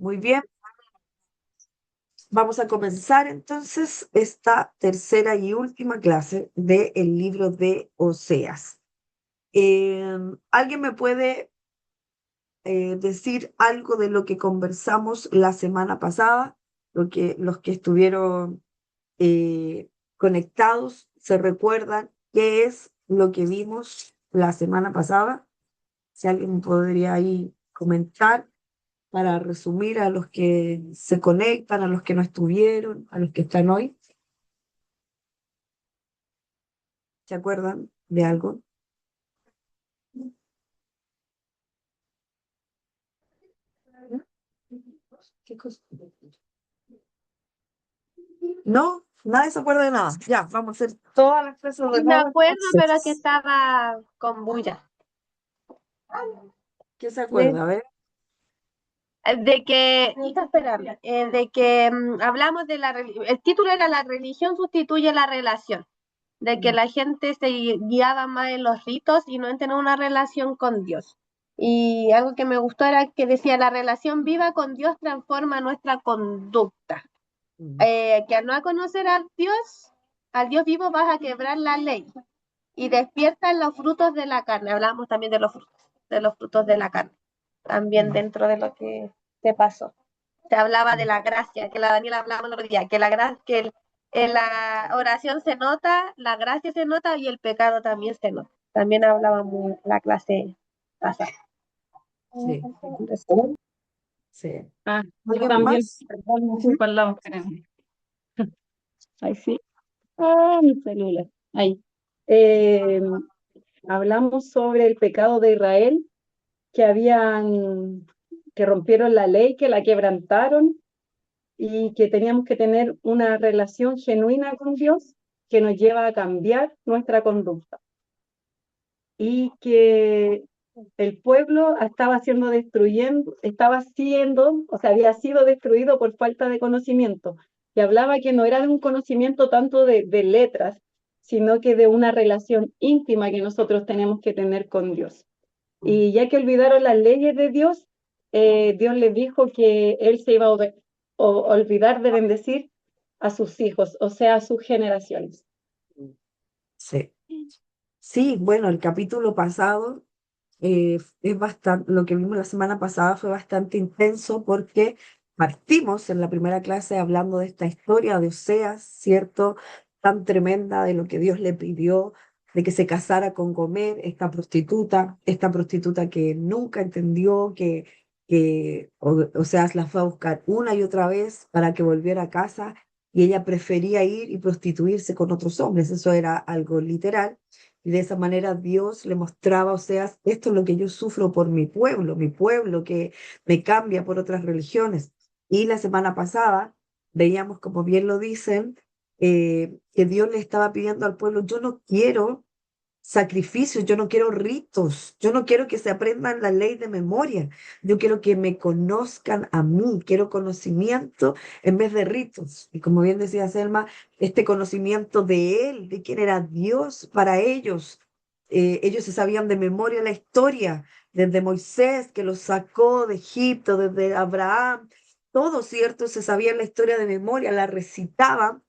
Muy bien. Vamos a comenzar entonces esta tercera y última clase del libro de Oseas. ¿Alguien me puede decir algo de lo que conversamos la semana pasada? Los que estuvieron conectados se recuerdan qué es lo que vimos la semana pasada. Si alguien podría ahí comentar para resumir a los que se conectan, a los que no estuvieron, a los que están hoy. ¿Se acuerdan de algo? ¿Qué cosa? No, nadie se acuerda de nada. Ya, vamos a hacer todas las clases de Sí me nuevo acuerdo, pero que entonces. estaba con bulla. ¿Qué se De, acuerda? A ver. de que, espérame, de que hablamos de el título era La religión sustituye la relación, de que la gente se guiaba más en los ritos y no en tener una relación con Dios. Y algo que me gustó era que decía, la relación viva con Dios transforma nuestra conducta. Mm. Que al no conocer al Dios vivo vas a quebrar la ley y despiertan los frutos de la carne. Hablamos también de los frutos de la carne, también Mm. dentro de lo que te pasó. Se hablaba de la gracia, que la Daniela hablaba el otro día, que la gracia, en la oración se nota, la gracia se nota y el pecado también se nota. También hablábamos la clase pasada. Sí, sí. Yo ¿Alguien también, más? perdón, me fui Ujú. para el lado, espérame. Ahí sí. Mi celular. Ahí. Eh, Hablamos sobre el pecado de Israel, que rompieron la ley, que la quebrantaron y que teníamos que tener una relación genuina con Dios que nos lleva a cambiar nuestra conducta. Y que el pueblo o sea, había sido destruido por falta de conocimiento. Y hablaba que no era de un conocimiento tanto de letras, sino que de una relación íntima que nosotros tenemos que tener con Dios. Y ya que olvidaron las leyes de Dios, Dios les dijo que Él se iba a olvidar de bendecir a sus hijos, o sea, a sus generaciones. Sí. Sí, bueno, el capítulo pasado es bastante, lo que vimos la semana pasada fue bastante intenso porque partimos en la primera clase hablando de esta historia de Oseas, ¿cierto? Tan tremenda de lo que Dios le pidió, de que se casara con Gomer, esta prostituta que nunca entendió que Oseas la fue a buscar una y otra vez para que volviera a casa y ella prefería ir y prostituirse con otros hombres, eso era algo literal. Y de esa manera Dios le mostraba, o sea, esto es lo que yo sufro por mi pueblo que me cambia por otras religiones. Y la semana pasada veíamos, como bien lo dicen, que Dios le estaba pidiendo al pueblo, yo no quiero sacrificios, yo no quiero ritos, yo no quiero que se aprendan la ley de memoria, yo quiero que me conozcan a mí, quiero conocimiento en vez de ritos. Y como bien decía Selma, este conocimiento de Él, de quién era Dios para ellos. Ellos se sabían de memoria la historia, desde Moisés que los sacó de Egipto, desde Abraham, todo cierto, se sabían la historia de memoria, la recitaban,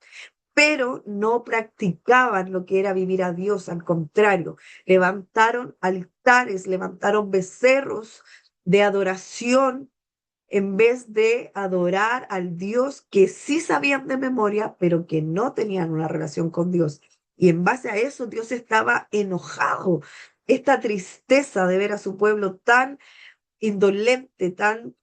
pero no practicaban lo que era vivir a Dios. Al contrario, levantaron altares, levantaron becerros de adoración en vez de adorar al Dios que sí sabían de memoria, pero que no tenían una relación con Dios. Y en base a eso, Dios estaba enojado. Esta tristeza de ver a su pueblo tan indolente, tan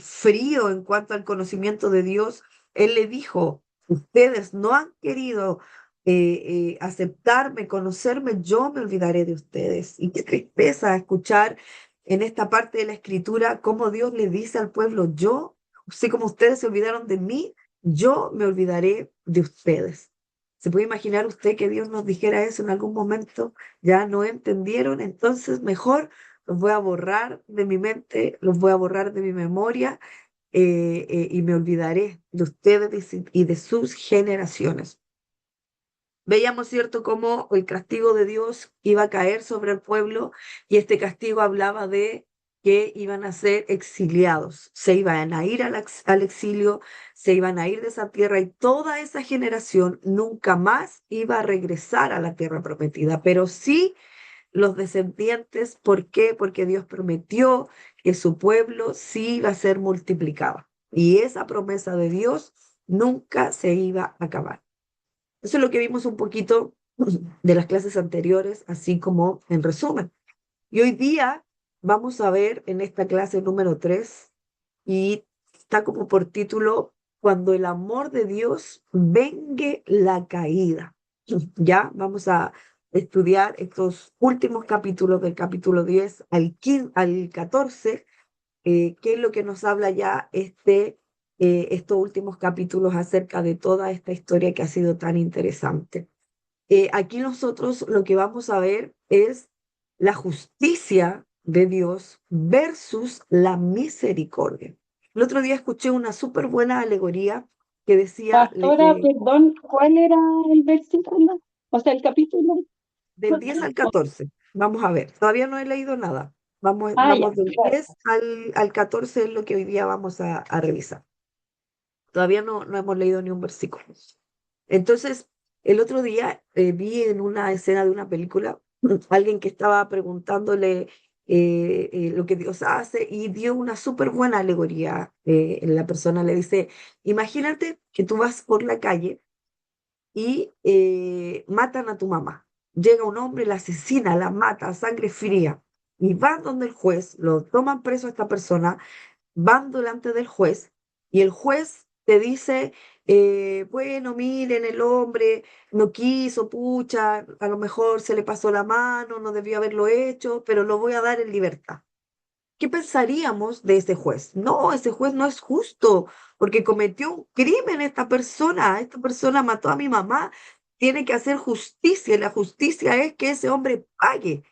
frío en cuanto al conocimiento de Dios, Él le dijo, ustedes no han querido aceptarme, conocerme, yo me olvidaré de ustedes. Y qué tristeza escuchar en esta parte de la escritura cómo Dios le dice al pueblo, yo, así como ustedes se olvidaron de mí, yo me olvidaré de ustedes. ¿Se puede imaginar usted que Dios nos dijera eso en algún momento? Ya no entendieron, entonces mejor los voy a borrar de mi mente, los voy a borrar de mi memoria, y me olvidaré de ustedes y de sus generaciones. Veíamos, ¿cierto?, cómo el castigo de Dios iba a caer sobre el pueblo y este castigo hablaba de que iban a ser exiliados, se iban a ir al exilio, se iban a ir de esa tierra y toda esa generación nunca más iba a regresar a la tierra prometida, pero sí los descendientes. ¿Por qué? Porque Dios prometió que su pueblo sí iba a ser multiplicado y esa promesa de Dios nunca se iba a acabar. Eso es lo que vimos un poquito de las clases anteriores, así como en resumen. Y hoy día vamos a ver en esta clase número 3 y está como por título, Cuando el amor de Dios vengue la caída. Ya vamos a estudiar estos últimos capítulos del capítulo 10 al 14, que es lo que nos habla ya estos últimos capítulos acerca de toda esta historia que ha sido tan interesante. Aquí nosotros lo que vamos a ver es la justicia de Dios versus la misericordia. El otro día escuché una súper buena alegoría que decía Pastora, perdón, ¿cuál era el versículo? O sea, el capítulo. del 10 al 14. Vamos a ver, todavía no he leído nada. Vamos, Ah, ya. vamos del 10 al 14 es lo que hoy día vamos a revisar. Todavía no hemos leído ni un versículo. Entonces, el otro día vi en una escena de una película alguien que estaba preguntándole lo que Dios hace y dio una súper buena alegoría. La persona le dice, imagínate que tú vas por la calle y matan a tu mamá. Llega un hombre, la asesina, la mata a sangre fría y van donde el juez, lo toman preso a esta persona, van delante del juez y el juez te dice, bueno, miren, el hombre no quiso, pucha, a lo mejor se le pasó la mano, no debió haberlo hecho, pero lo voy a dar en libertad. ¿Qué pensaríamos de ese juez? No, ese juez no es justo porque cometió un crimen esta persona mató a mi mamá, tiene que hacer justicia y la justicia es que ese hombre pague.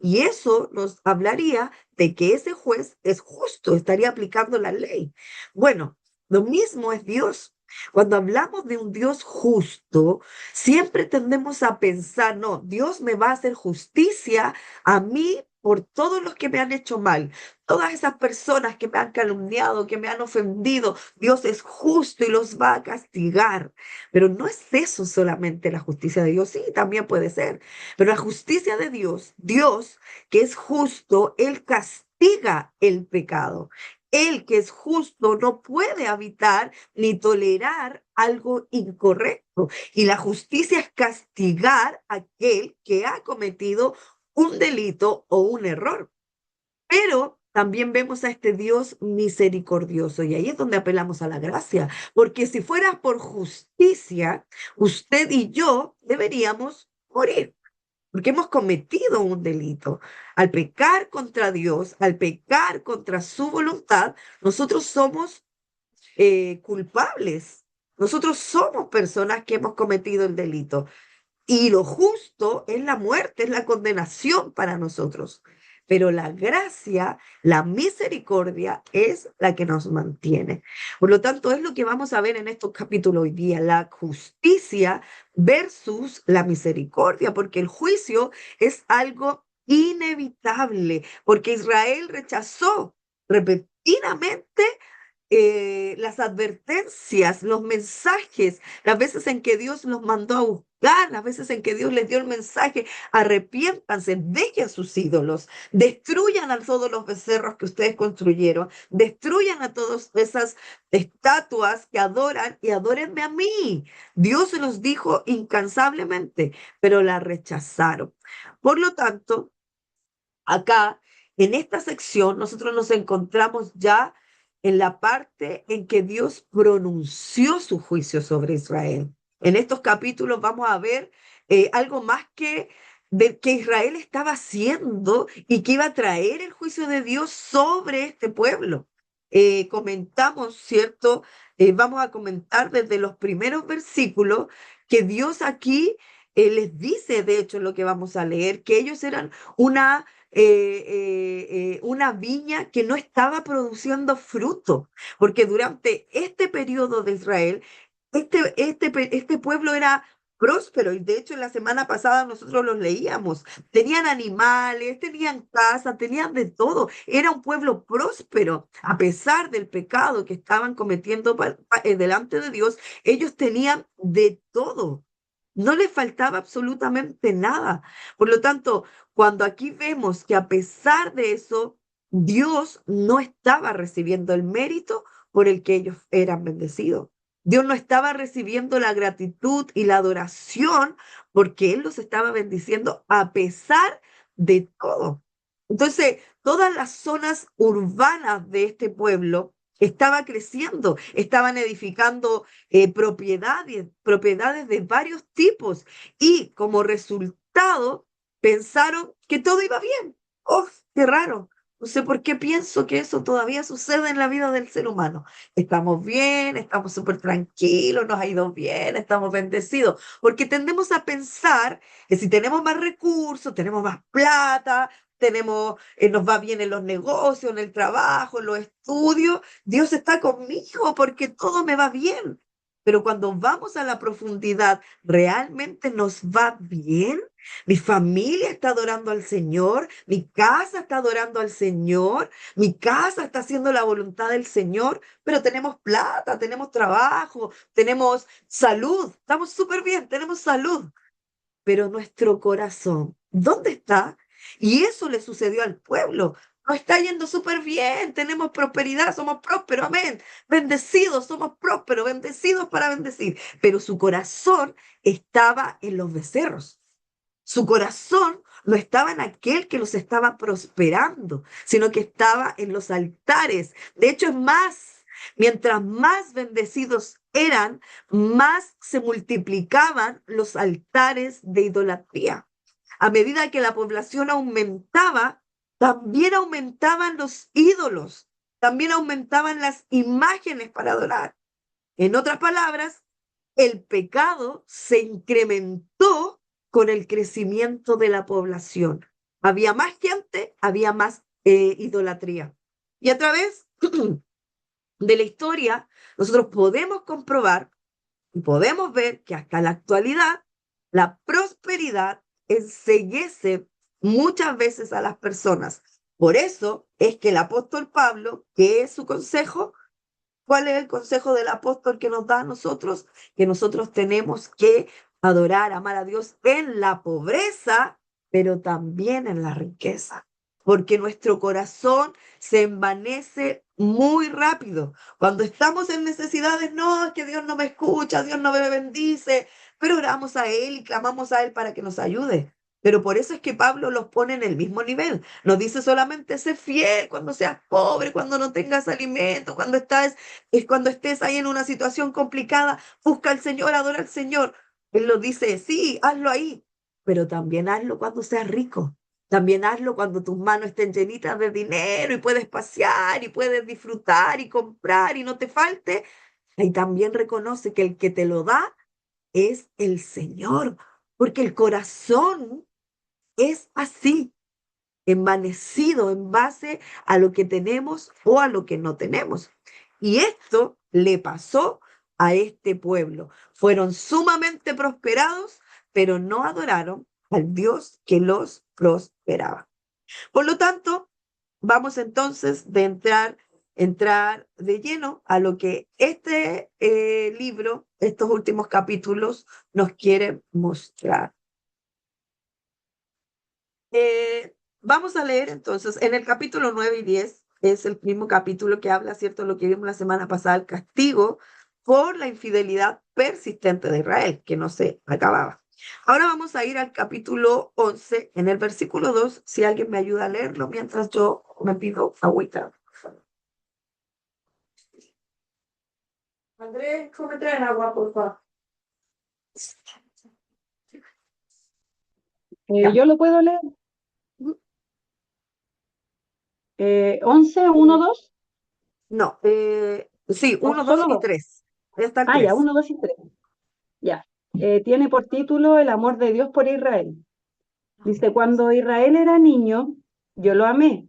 Y eso nos hablaría de que ese juez es justo, estaría aplicando la ley. Bueno, lo mismo es Dios. Cuando hablamos de un Dios justo, siempre tendemos a pensar, no, Dios me va a hacer justicia a mí por todos los que me han hecho mal, todas esas personas que me han calumniado, que me han ofendido. Dios es justo y los va a castigar. Pero no es eso solamente la justicia de Dios, sí, también puede ser. Pero la justicia de Dios, Dios que es justo, Él castiga el pecado. Él que es justo no puede habitar ni tolerar algo incorrecto. Y la justicia es castigar a aquel que ha cometido un delito o un error. Pero también vemos a este Dios misericordioso y ahí es donde apelamos a la gracia, porque si fuera por justicia, usted y yo deberíamos morir porque hemos cometido un delito. Al pecar contra Dios, al pecar contra su voluntad, nosotros somos culpables. Nosotros somos personas que hemos cometido el delito. Y lo justo es la muerte, es la condenación para nosotros. Pero la gracia, la misericordia es la que nos mantiene. Por lo tanto, es lo que vamos a ver en estos capítulos hoy día, la justicia versus la misericordia, porque el juicio es algo inevitable, porque Israel rechazó repentinamente las advertencias, los mensajes, las veces en que Dios los mandó a buscar, las veces en que Dios les dio el mensaje, arrepiéntanse, dejen sus ídolos, destruyan a todos los becerros que ustedes construyeron, destruyan a todas esas estatuas que adoran y adórenme a mí. Dios se los dijo incansablemente, pero la rechazaron. Por lo tanto, acá, en esta sección, nosotros nos encontramos ya en la parte en que Dios pronunció su juicio sobre Israel. En estos capítulos vamos a ver algo más que Israel estaba haciendo y que iba a traer el juicio de Dios sobre este pueblo. Comentamos, ¿cierto? Vamos a comentar desde los primeros versículos que Dios aquí les dice, de hecho, lo que vamos a leer, que ellos eran una viña que no estaba produciendo fruto, porque durante este periodo de Israel, este pueblo era próspero, y de hecho en la semana pasada nosotros los leíamos. Tenían animales, tenían casa, tenían de todo. Era un pueblo próspero, a pesar del pecado que estaban cometiendo delante de Dios, ellos tenían de todo. No les faltaba absolutamente nada. Por lo tanto, cuando aquí vemos que a pesar de eso, Dios no estaba recibiendo el mérito por el que ellos eran bendecidos. Dios no estaba recibiendo la gratitud y la adoración porque Él los estaba bendiciendo a pesar de todo. Entonces, todas las zonas urbanas de este pueblo estaban creciendo, estaban edificando propiedades de varios tipos y como resultado pensaron que todo iba bien. ¡Oh, qué raro! No sé por qué pienso que eso todavía sucede en la vida del ser humano. Estamos bien, estamos súper tranquilos, nos ha ido bien, estamos bendecidos, porque tendemos a pensar que si tenemos más recursos, tenemos más plata, nos va bien en los negocios, en el trabajo, en los estudios, Dios está conmigo porque todo me va bien. Pero cuando vamos a la profundidad, ¿realmente nos va bien? Mi familia está adorando al Señor, mi casa está adorando al Señor, mi casa está haciendo la voluntad del Señor, pero tenemos plata, tenemos trabajo, tenemos salud, estamos súper bien, tenemos salud, pero nuestro corazón, ¿dónde está? Y eso le sucedió al pueblo. Nos está yendo súper bien, tenemos prosperidad, somos prósperos, amén. Bendecidos, somos prósperos, bendecidos para bendecir. Pero su corazón estaba en los becerros. Su corazón no estaba en aquel que los estaba prosperando, sino que estaba en los altares. De hecho, es más, mientras más bendecidos eran, más se multiplicaban los altares de idolatría. A medida que la población aumentaba, también aumentaban los ídolos, también aumentaban las imágenes para adorar. En otras palabras, el pecado se incrementó con el crecimiento de la población. Había más gente, había más idolatría. Y a través de la historia, nosotros podemos comprobar y podemos ver que hasta la actualidad, la prosperidad enceguece muchas veces a las personas. Por eso es que el apóstol Pablo, que es su consejo, ¿cuál es el consejo del apóstol que nos da a nosotros? Que nosotros tenemos que adorar, amar a Dios en la pobreza, pero también en la riqueza, porque nuestro corazón se envanece muy rápido. Cuando estamos en necesidades, no, es que Dios no me escucha, Dios no me bendice, pero oramos a Él y clamamos a Él para que nos ayude. Pero por eso es que Pablo los pone en el mismo nivel. No dice solamente sé fiel cuando seas pobre, cuando no tengas alimento, cuando estés ahí en una situación complicada, busca al Señor, adora al Señor. Él lo dice, sí, hazlo ahí, pero también hazlo cuando seas rico. También hazlo cuando tus manos estén llenitas de dinero y puedes pasear y puedes disfrutar y comprar y no te falte. Y también reconoce que el que te lo da es el Señor, porque el corazón es así, envanecido en base a lo que tenemos o a lo que no tenemos. Y esto le pasó a este pueblo. Fueron sumamente prosperados, pero no adoraron al Dios que los prosperaba. Por lo tanto, vamos entonces de entrar de lleno a lo que este libro, estos últimos capítulos, nos quiere mostrar. Vamos a leer entonces en el capítulo 9 y 10, es el mismo capítulo que habla, ¿cierto? Lo que vimos la semana pasada, el castigo por la infidelidad persistente de Israel, que no se acababa. Ahora vamos a ir al capítulo 11, en el versículo 2, si alguien me ayuda a leerlo, mientras yo me pido agüita. Andrés, ¿cómo me traen agua, por favor? Ya. Yo lo puedo leer. 11, 1, 2. No, sí, O 1, 2 solo y 2. 3. Ya está el Ah, ya, 3. 1, 2 y 3. Ya. Tiene por título El amor de Dios por Israel. Dice, cuando Israel era niño, yo lo amé,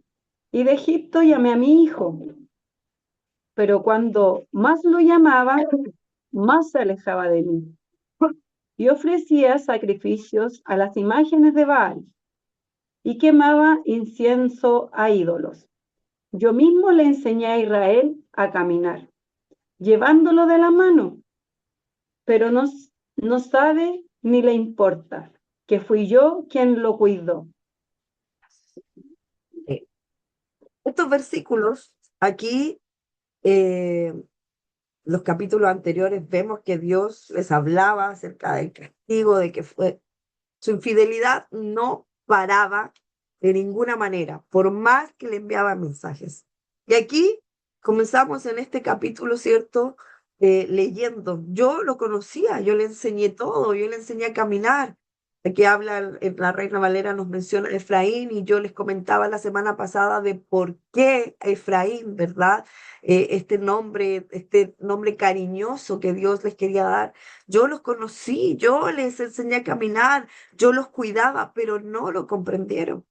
y de Egipto llamé a mi hijo, pero cuando más lo llamaba, más se alejaba de mí. y ofrecía sacrificios a las imágenes de Baal y quemaba incienso a ídolos. Yo mismo le enseñé a Israel a caminar, llevándolo de la mano, pero no sabe ni le importa que fui yo quien lo cuidó. Eh, Estos versículos aquí, eh, los capítulos anteriores, vemos que Dios les hablaba acerca del castigo, de que su infidelidad no paraba de ninguna manera, por más que le enviaban mensajes. Y aquí comenzamos en este capítulo, ¿cierto? Leyendo. Yo lo conocía, yo le enseñé todo, yo le enseñé a caminar. Aquí habla en la Reina Valera, nos menciona Efraín, y yo les comentaba la semana pasada de por qué Efraín, ¿verdad? Este nombre cariñoso que Dios les quería dar. Yo los conocí, yo les enseñé a caminar, yo los cuidaba, pero no lo comprendieron.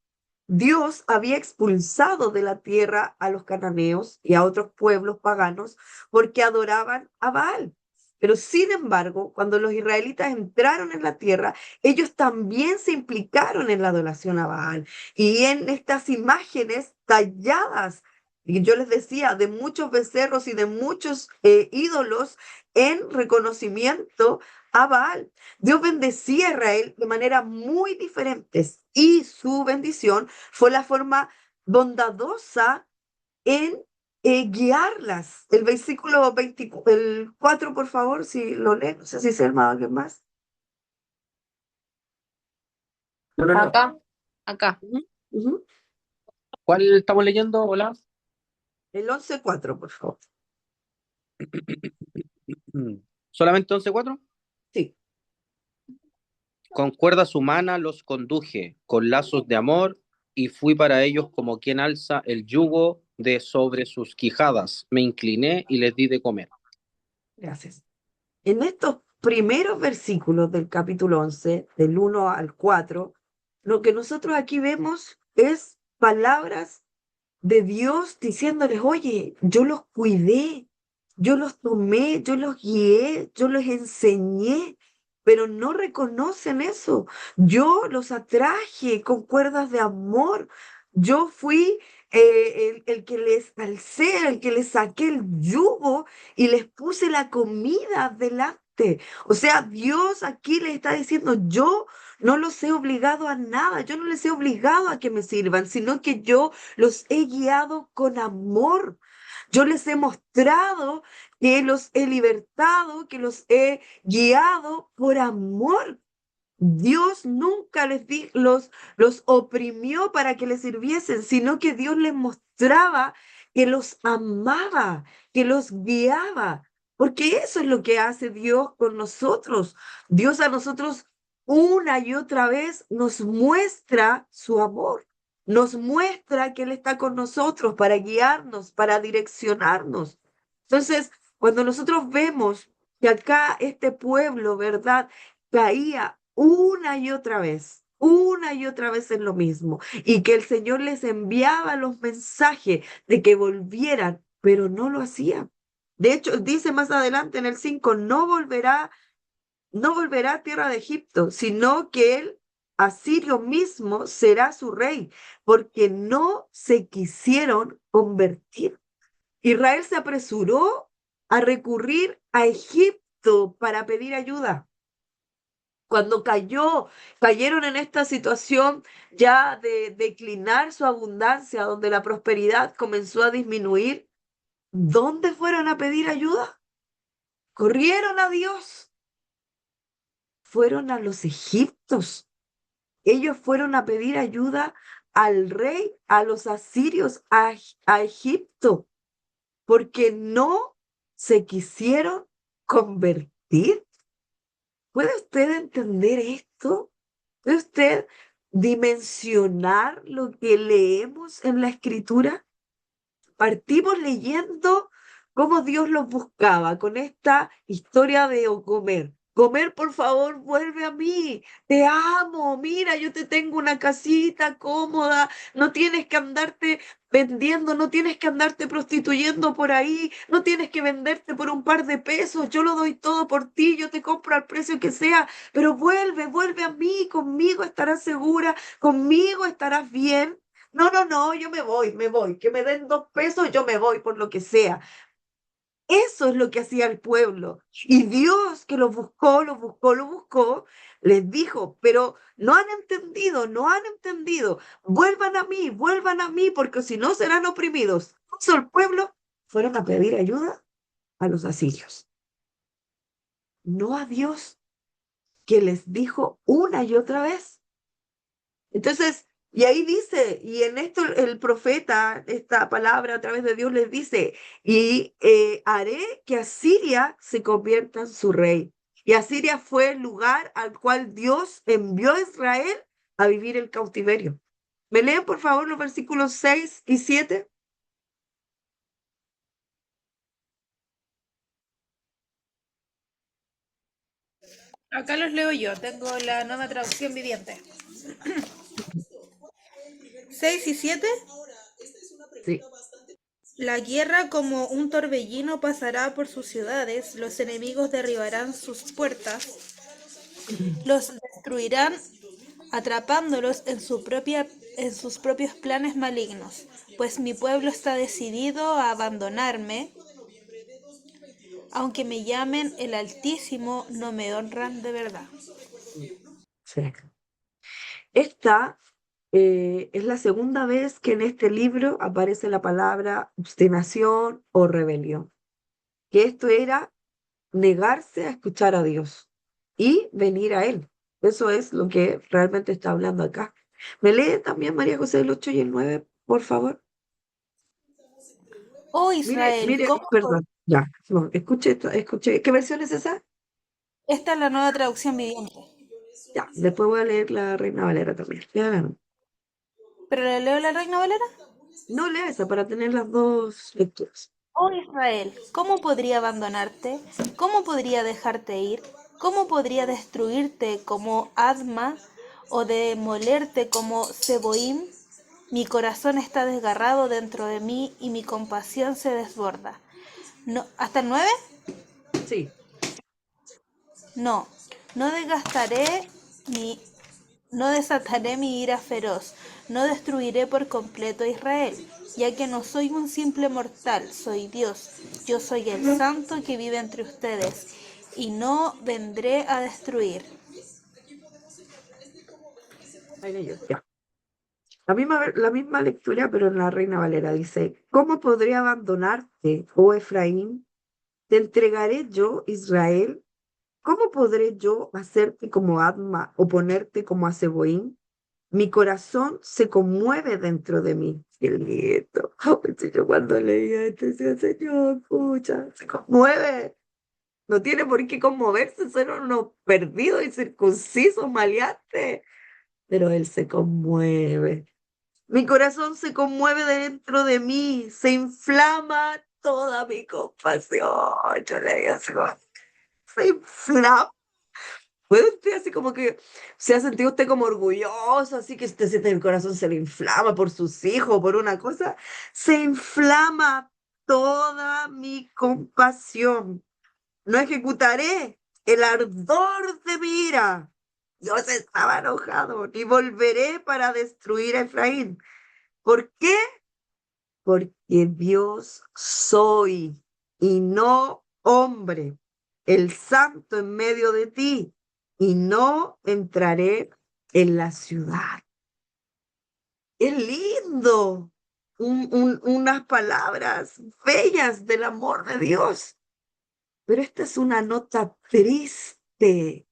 Dios había expulsado de la tierra a los cananeos y a otros pueblos paganos porque adoraban a Baal. Pero sin embargo, cuando los israelitas entraron en la tierra, ellos también se implicaron en la adoración a Baal y en estas imágenes talladas, y yo les decía, de muchos becerros y de muchos ídolos en reconocimiento a Baal. Dios bendecía a Israel de maneras muy diferentes y su bendición fue la forma bondadosa en guiarlas. El versículo 24, el 4, por favor, si lo leen, no sé si se arma alguien más. No, no, no. Acá. Ujú, ujú. ¿Cuál estamos leyendo? Hola. El 11:4, por favor. ¿Solamente 11:4? Sí, Con cuerdas humanas los conduje, con lazos de amor, y fui para ellos como quien alza el yugo de sobre sus quijadas. Me incliné y les di de comer. gracias. En estos primeros versículos del capítulo 11, del 1 al 4, lo que nosotros aquí vemos es palabras de Dios diciéndoles, oye, yo los cuidé, yo los tomé, yo los guié, yo los enseñé, pero no reconocen eso. Yo los atraje con cuerdas de amor. Yo fui el que les alcé, el que les saqué el yugo y les puse la comida delante. O sea, Dios aquí les está diciendo, yo no los he obligado a nada, yo no les he obligado a que me sirvan, sino que yo los he guiado con amor. Yo les he mostrado que los he libertado, que los he guiado por amor. Dios nunca los oprimió para que les sirviesen, sino que Dios les mostraba que los amaba, que los guiaba, porque eso es lo que hace Dios con nosotros. Dios a nosotros una y otra vez nos muestra su amor, nos muestra que Él está con nosotros para guiarnos, para direccionarnos. Entonces, cuando nosotros vemos que acá este pueblo, ¿verdad? Caía una y otra vez en lo mismo, y que el Señor les enviaba los mensajes de que volvieran, pero no lo hacían. De hecho, dice más adelante en el 5, no volverá a tierra de Egipto, sino que él, Asirio mismo, será su rey, porque no se quisieron convertir. Israel se apresuró a recurrir a Egipto para pedir ayuda. Cuando cayeron en esta situación ya de declinar su abundancia, donde la prosperidad comenzó a disminuir, ¿dónde fueron a pedir ayuda? Corrieron a Dios, fueron a los egipcios. Ellos fueron a pedir ayuda al rey, a los asirios, a Egipto, porque no se quisieron convertir. ¿Puede usted entender esto? ¿Puede usted dimensionar lo que leemos en la escritura? Partimos leyendo cómo Dios los buscaba con esta historia de Ocomer, Comer, por favor, vuelve a mí. Te amo. Mira, yo te tengo una casita cómoda. No tienes que andarte vendiendo, no tienes que andarte prostituyendo por ahí, no tienes que venderte por un par de pesos. Yo lo doy todo por ti, yo te compro al precio que sea, pero vuelve, vuelve a mí. Conmigo estarás segura, conmigo estarás bien. No, no, no, yo me voy, me voy. Que me den 2 pesos, yo me voy por lo que sea. Eso es lo que hacía el pueblo. Y Dios que lo buscó, lo buscó, lo buscó, les dijo, pero no han entendido, no han entendido. Vuelvan a mí, porque si no serán oprimidos. Eso el pueblo fueron a pedir ayuda a los asirios, no a Dios, que les dijo una y otra vez. Entonces, y ahí dice, y en esto el profeta, esta palabra a través de Dios les dice, y haré que Asiria se convierta en su rey. Y Asiria fue el lugar al cual Dios envió a Israel a vivir el cautiverio. ¿Me leen, por favor, los versículos 6 y 7? Acá los leo yo, tengo la nueva traducción viviente. 6 y 7. Sí. La guerra como un torbellino pasará por sus ciudades, los enemigos derribarán sus puertas, los destruirán atrapándolos en sus propios planes malignos, pues mi pueblo está decidido a abandonarme. Aunque me llamen el Altísimo, no me honran de verdad. Sí. Esta es la segunda vez que en este libro aparece la palabra obstinación o rebelión, que esto era negarse a escuchar a Dios y venir a Él. Eso es lo que realmente está hablando acá. ¿Me lee también María José el 8 y el 9, por favor? Oh Mire, Israel, mire, perdón, ya, no, escuche, escuche. ¿Qué versión es esa? Esta es la nueva traducción viviente. Ya, después voy a leer la Reina Valera también. Ya, ¿Pero le leo la Reina Valera? no lea esa para tener las dos lecturas. Oh Israel, ¿cómo podría abandonarte? ¿Cómo podría dejarte ir? ¿Cómo podría destruirte como Adma o demolerte como Seboim? Mi corazón está desgarrado dentro de mí y mi compasión se desborda. No, ¿hasta el 9? Sí, No, no desgastaré mi, no desataré mi ira feroz, no destruiré por completo a Israel, ya que no soy un simple mortal, soy Dios. Yo soy el santo que vive entre ustedes, y no vendré a destruir. ahí leyó, ya. La misma lectura, pero en la Reina Valera dice, ¿cómo podré abandonarte, oh Efraín? ¿Te entregaré yo, Israel? ¿Cómo podré yo hacerte como Adma o ponerte como a Seboín? Mi corazón se conmueve dentro de mí. Qué lindo. Pues yo cuando leía esto decía, Señor, escucha, se conmueve. No tiene por qué conmoverse, son unos perdidos y circuncisos, maleantes. Pero Él se conmueve. Mi corazón se conmueve dentro de mí, se inflama toda mi compasión. Yo leía así como, se inflama. ¿Puede usted así como que se ha sentido usted como orgulloso, así que usted siente que el corazón se le inflama por sus hijos, por una cosa? Se inflama toda mi compasión. No ejecutaré el ardor de mi ira. Dios estaba enojado, ni volveré para destruir a Efraín. ¿Por qué? Porque Dios soy y no hombre, el santo en medio de ti, y no entraré en la ciudad. Es lindo, unas palabras bellas del amor de Dios, pero esta es una nota triste.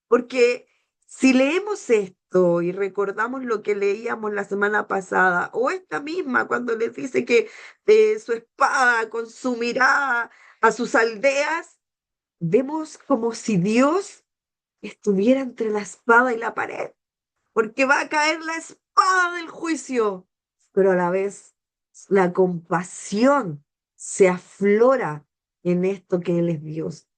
Porque si leemos esto y recordamos lo que leíamos la semana pasada, o esta misma, cuando les dice que su espada consumirá a sus aldeas, vemos como si Dios estuviera entre la espada y la pared, porque va a caer la espada del juicio, pero a la vez la compasión se aflora en esto que Él es Dios.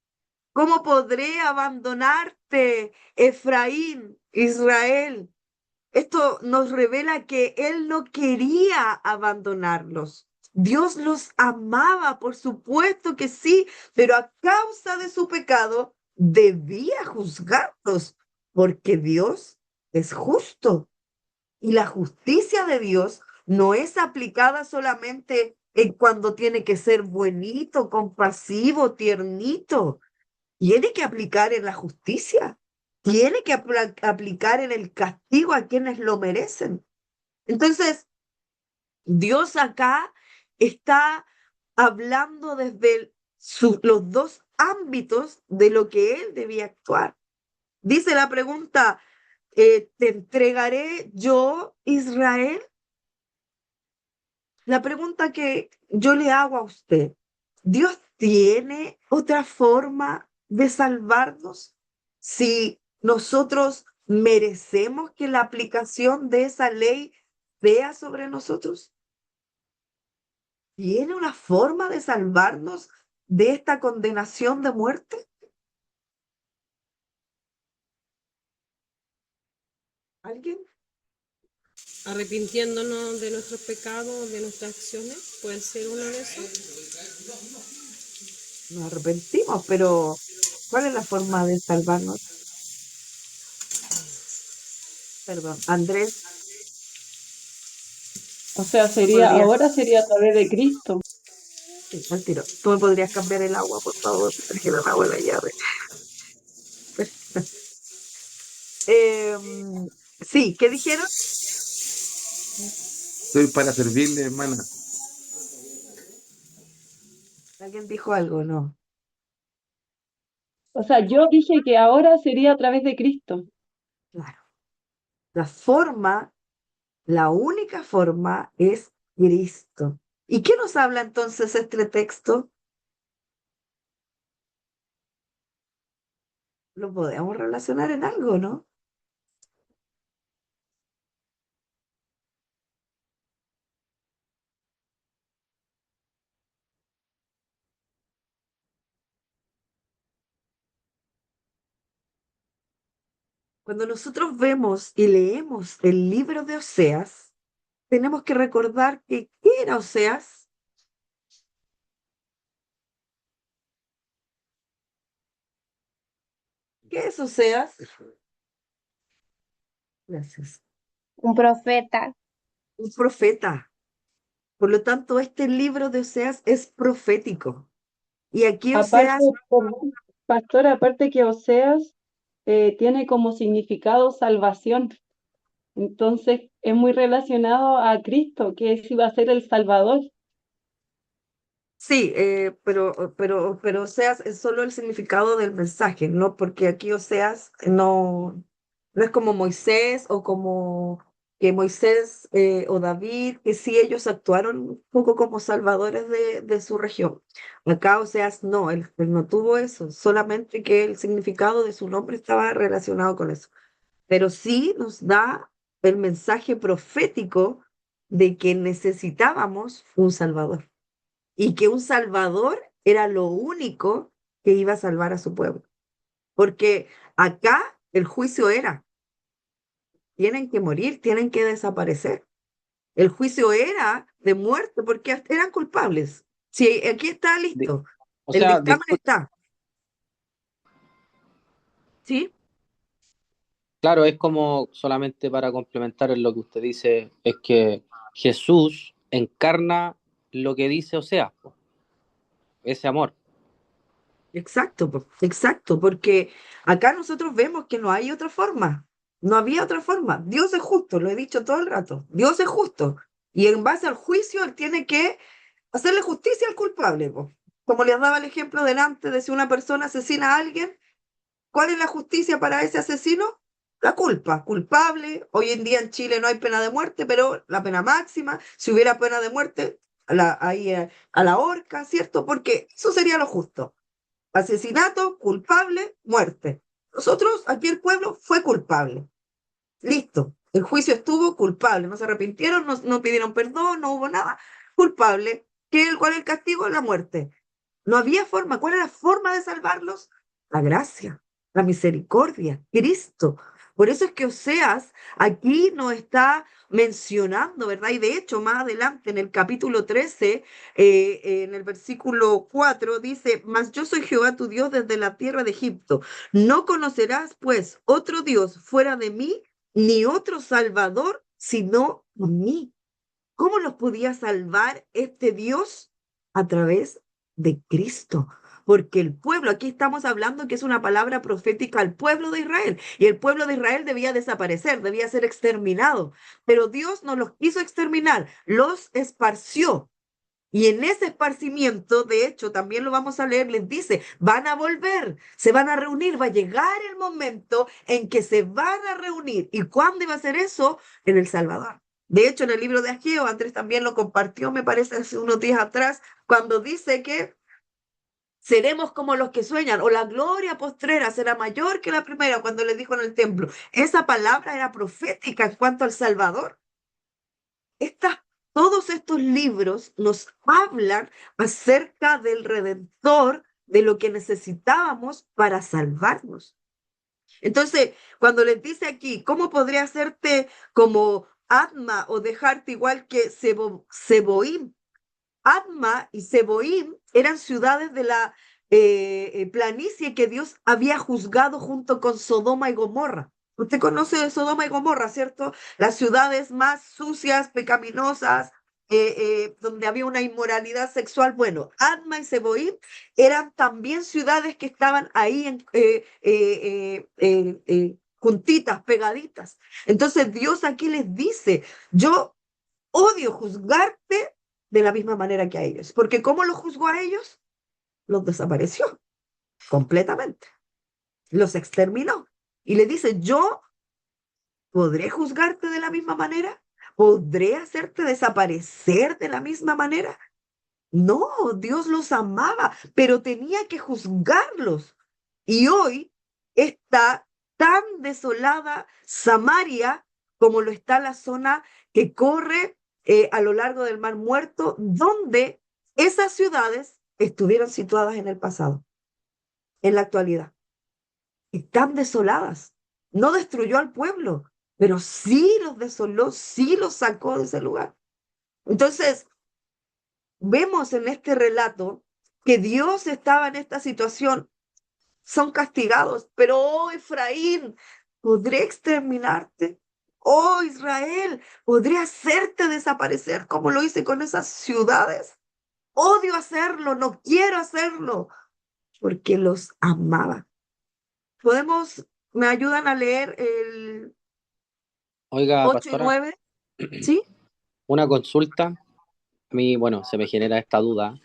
¿Cómo podré abandonarte, Efraín, Israel? Esto nos revela que Él no quería abandonarlos. Dios los amaba, por supuesto que sí, pero a causa de su pecado debía juzgarlos, porque Dios es justo. Y la justicia de Dios no es aplicada solamente en cuando tiene que ser buenito, compasivo, tiernito. Tiene que aplicar en la justicia. Tiene que aplicar en el castigo a quienes lo merecen. Entonces, Dios acá está hablando desde los dos ámbitos de lo que Él debía actuar. Dice la pregunta, ¿te entregaré yo, Israel? La pregunta que yo le hago a usted, ¿Dios tiene otra forma de salvarnos? Si nosotros merecemos que la aplicación de esa ley sea sobre nosotros, ¿tiene una forma de salvarnos de esta condenación de muerte? ¿Alguien? Arrepintiéndonos de nuestros pecados, de nuestras acciones, puede ser uno de esos. Nos arrepentimos, pero ¿cuál es la forma de salvarnos? Perdón, Andrés, O sea, podrías, ahora sería a través de Cristo. sí, al tiro. ¿Tú me podrías cambiar el agua, por favor? Porque no me hago la llave. Sí, ¿qué dijeron? Estoy para servirle, hermana. ¿Alguien dijo algo? No. O sea, yo dije que ahora sería a través de Cristo. Claro. La forma, la única forma es Cristo. ¿Y qué nos habla entonces este texto? Lo podemos relacionar en algo, ¿no? Cuando nosotros vemos y leemos el libro de Oseas, tenemos que recordar que ¿qué era Oseas? ¿Qué es Oseas? Gracias. Un profeta. Un profeta. Por lo tanto, este libro de Oseas es profético. Y aquí Aparte, Oseas, perdón, pastor, aparte que Oseas tiene como significado salvación. Entonces es muy relacionado a Cristo, que ese iba a ser el Salvador. sí, pero Oseas es solo el significado del mensaje, ¿no? Porque aquí Oseas no es como Moisés o como que Moisés o David, que sí ellos actuaron un poco como salvadores de su región. Acá Oseas no, él no tuvo eso, solamente que el significado de su nombre estaba relacionado con eso. Pero sí nos da el mensaje profético de que necesitábamos un salvador y que un salvador era lo único que iba a salvar a su pueblo. Porque acá el juicio era, tienen que morir, tienen que desaparecer. El juicio era de muerte porque eran culpables. Sí, aquí está Di- listo. O El sea, dictamen está. ¿Sí? claro, es como solamente para complementar en lo que usted dice, es que Jesús encarna lo que dice Oseas, po, ese amor. Exacto, exacto, porque acá nosotros vemos que no hay otra forma, no había otra forma. Dios es justo, lo he dicho todo el rato, Dios es justo. Y en base al juicio, Él tiene que hacerle justicia al culpable, po. Como les daba el ejemplo delante de si una persona asesina a alguien, ¿cuál es la justicia para ese asesino? La culpa, culpable. Hoy en día en Chile no hay pena de muerte, pero la pena máxima, si hubiera pena de muerte, ahí a la horca, ¿cierto? Porque eso sería lo justo. Asesinato, culpable, muerte. Nosotros, aquí el pueblo fue culpable. Listo. El juicio estuvo culpable. No se arrepintieron, no pidieron perdón, no hubo nada. Culpable. ¿Cuál es el castigo? La muerte. No había forma. ¿Cuál era la forma de salvarlos? la gracia, la misericordia, Cristo. Por eso es que Oseas aquí nos está mencionando, ¿verdad? Y de hecho, más adelante en el capítulo 13, en el versículo 4, dice, mas yo soy Jehová tu Dios desde la tierra de Egipto. No conocerás, pues, otro Dios fuera de mí, ni otro Salvador, sino a mí. ¿Cómo los podía salvar este Dios? A través de Cristo. Porque el pueblo, aquí estamos hablando que es una palabra profética al pueblo de Israel, y el pueblo de Israel debía desaparecer, debía ser exterminado, pero Dios no los quiso exterminar, los esparció. Y en ese esparcimiento, de hecho, también lo vamos a leer, les dice, van a volver, se van a reunir, va a llegar el momento en que se van a reunir. ¿Y cuándo iba a ser eso? En El Salvador. De hecho, en el libro de Ageo, Andrés también lo compartió, me parece, hace unos días atrás, cuando dice que seremos como los que sueñan, o la gloria postrera será mayor que la primera, cuando le dijo en el templo. Esa palabra era profética en cuanto al Salvador. Estas, todos estos libros nos hablan acerca del Redentor, de lo que necesitábamos para salvarnos. Entonces, cuando les dice aquí, ¿cómo podría hacerte como Adma o dejarte igual que Seboim? Adma y Seboim eran ciudades de la planicie que Dios había juzgado junto con Sodoma y Gomorra. Usted conoce de Sodoma y Gomorra, ¿cierto? Las ciudades más sucias, pecaminosas, donde había una inmoralidad sexual. Bueno, Adma y Seboim eran también ciudades que estaban ahí juntitas, pegaditas. Entonces Dios aquí les dice, yo odio juzgarte de la misma manera que a ellos, porque ¿cómo los juzgó a ellos? Los desapareció completamente, los exterminó. Y le dice, yo podré juzgarte de la misma manera, podré hacerte desaparecer de la misma manera. No, Dios los amaba, pero tenía que juzgarlos. Y hoy está tan desolada Samaria como lo está la zona que corre a lo largo del Mar Muerto, donde esas ciudades estuvieron situadas en el pasado, en la actualidad. Están desoladas. No destruyó al pueblo, pero sí los desoló, sí los sacó de ese lugar. Entonces, vemos en este relato que Dios estaba en esta situación, son castigados, pero oh Efraín, podré exterminarte. Oh Israel, podré hacerte desaparecer como lo hice con esas ciudades. Odio hacerlo, no quiero hacerlo, porque los amaba. Me ayudan a leer el Oiga, 8 y pastora, 9, ¿sí? una consulta. A mí, bueno, se me genera esta duda,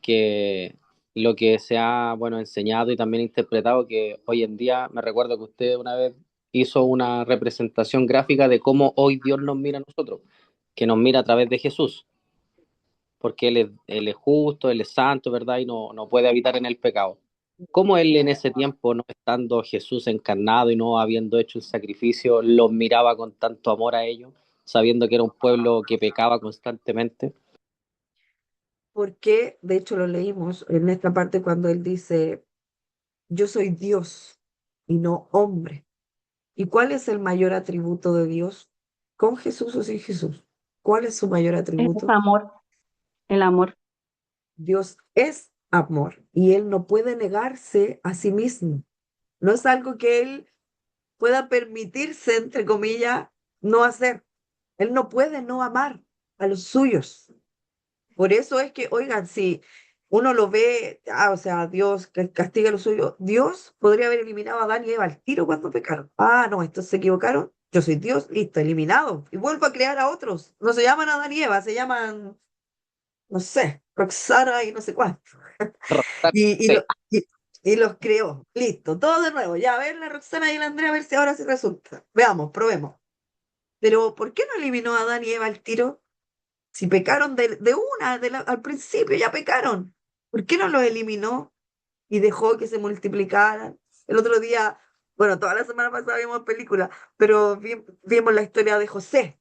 que lo que se ha, bueno, enseñado y también interpretado, que hoy en día, me recuerdo que usted una vez hizo una representación gráfica de cómo hoy Dios nos mira a nosotros, que nos mira a través de Jesús, porque Él es justo, Él es santo, ¿verdad? Y no puede habitar en el pecado. ¿Cómo Él en ese tiempo, no estando Jesús encarnado y no habiendo hecho el sacrificio, los miraba con tanto amor a ellos, sabiendo que era un pueblo que pecaba constantemente? Porque, de hecho, lo leímos en esta parte cuando él dice, yo soy Dios y no hombre. ¿Y cuál es el mayor atributo de Dios? ¿Con Jesús o sin Jesús? ¿Cuál es su mayor Es atributo? amor, el amor. Dios es amor y Él no puede negarse a sí mismo. No es algo que Él pueda permitirse, entre comillas, no hacer. Él no puede no amar a los suyos. Por eso es que, oigan, si uno lo ve, o sea, Dios que castiga a los suyos, Dios podría haber eliminado a Adán y Eva al tiro cuando pecaron. Ah, no, estos se equivocaron. Yo soy Dios, listo, eliminado. Y vuelvo a crear a otros. No se llaman Adán y Eva, se llaman, no sé, Roxana y no sé cuánto. Y, y, Sí. lo- y, y los creó. Listo, todo de nuevo. Ya, a ver la Roxana y la Andrea, a ver si ahora sí resulta. Veamos, probemos. Pero, ¿por qué no eliminó a Adán y Eva al tiro? Si pecaron al principio, ya pecaron. ¿Por qué no los eliminó y dejó que se multiplicaran? El otro día, bueno, toda la semana pasada vimos película, pero vimos la historia de José.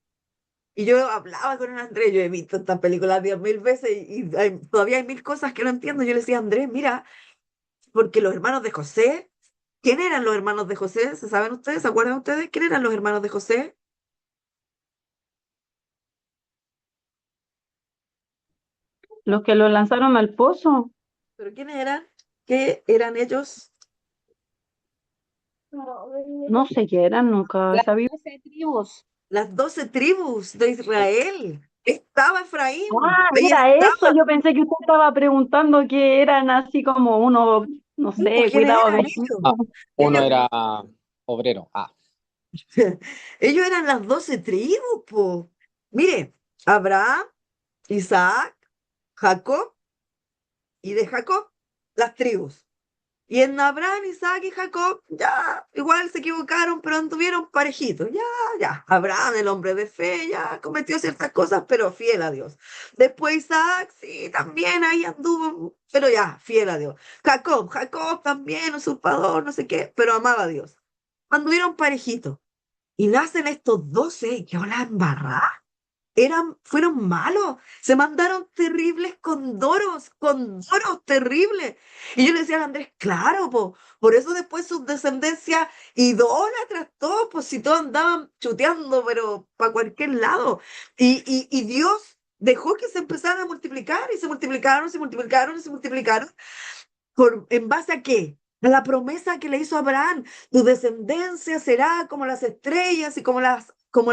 Y yo hablaba con el Andrés, yo he visto esta película 10.000 veces y todavía hay mil cosas que no entiendo. Yo le decía, Andrés, mira, porque los hermanos de José, ¿quién eran los hermanos de José? ¿Se saben ustedes? ¿Se acuerdan ustedes? ¿Quién eran los hermanos de José? Los que lo lanzaron al pozo. ¿Pero quiénes eran? ¿Qué eran ellos? No sé qué eran, nunca Las sabía. 12 tribus. Las 12 tribus de Israel. Estaba Efraín, Ah, ahí era eso. estaba. Yo pensé que usted estaba preguntando que eran así como uno, no Sí, pues, sé, ¿quiénes cuidado eran de... ellos? Ah, uno Ellos, era obrero. Ah, ellos eran las 12 tribus, po. Mire, Abraham, Isaac, Jacob, y de Jacob, las tribus. Y en Abraham, Isaac y Jacob, ya, igual se equivocaron, pero anduvieron parejitos. Ya, ya. Abraham, el hombre de fe, ya cometió ciertas cosas, pero fiel a Dios. Después Isaac, sí, también ahí anduvo, pero ya, fiel a Dios. Jacob también, usurpador, no sé qué, pero amaba a Dios. Anduvieron parejitos. Y nacen estos 12 y que la embarrada. Fueron malos, se mandaron terribles con doros terribles. Y yo le decía a Andrés, claro, por eso después sus descendencias idólatras, todos, pues si todos andaban chuteando, pero para cualquier lado. Y Dios dejó que se empezaran a multiplicar y se multiplicaron, se multiplicaron y se multiplicaron. ¿En base a qué? A la promesa que le hizo Abraham, tu descendencia será como las estrellas y como la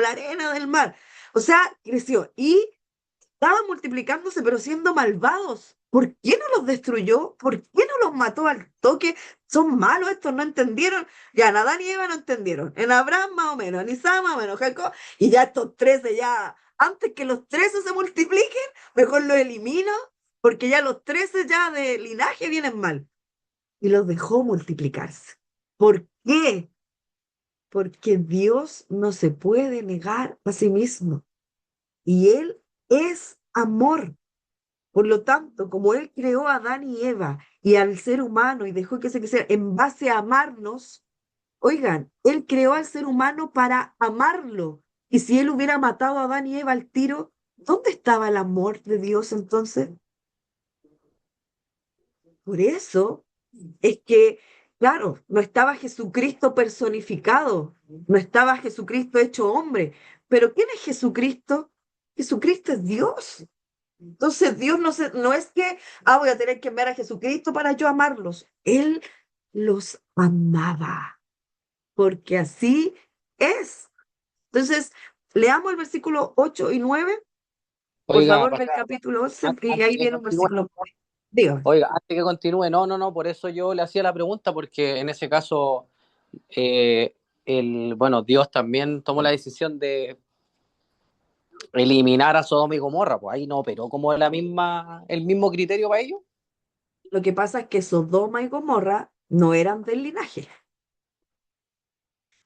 arena del mar. O sea, creció y estaban multiplicándose, pero siendo malvados. ¿Por qué no los destruyó? ¿Por qué no los mató al toque? Son malos estos, no entendieron. Ya en Adán y Eva no entendieron. En Abraham más o menos, en Isaac más o menos, Jacob. Y ya estos 13 ya, antes que los 13 se multipliquen, mejor los elimino, porque ya los 13 ya de linaje vienen mal. Y los dejó multiplicarse. ¿Por qué? Porque Dios no se puede negar a sí mismo. Y Él es amor. Por lo tanto, como Él creó a Adán y Eva y al ser humano y dejó que se quisiera en base a amarnos, oigan, Él creó al ser humano para amarlo. Y si Él hubiera matado a Adán y Eva al tiro, ¿dónde estaba el amor de Dios entonces? Por eso es que, claro, no estaba Jesucristo personificado, no estaba Jesucristo hecho hombre, pero ¿quién es Jesucristo? Jesucristo es Dios. Entonces Dios no es que, voy a tener que enviar a Jesucristo para yo amarlos. Él los amaba, porque así es. Entonces, leamos el versículo 8 y 9, por oiga, favor, del capítulo 11, y antes ahí que viene un continúe, versículo. Diga. oiga, antes que continúe, no, por eso yo le hacía la pregunta, porque en ese caso, eh, bueno, Dios también tomó la decisión de eliminar a Sodoma y Gomorra, pues ahí no operó como el mismo criterio para ellos. Lo que pasa es que Sodoma y Gomorra no eran del linaje.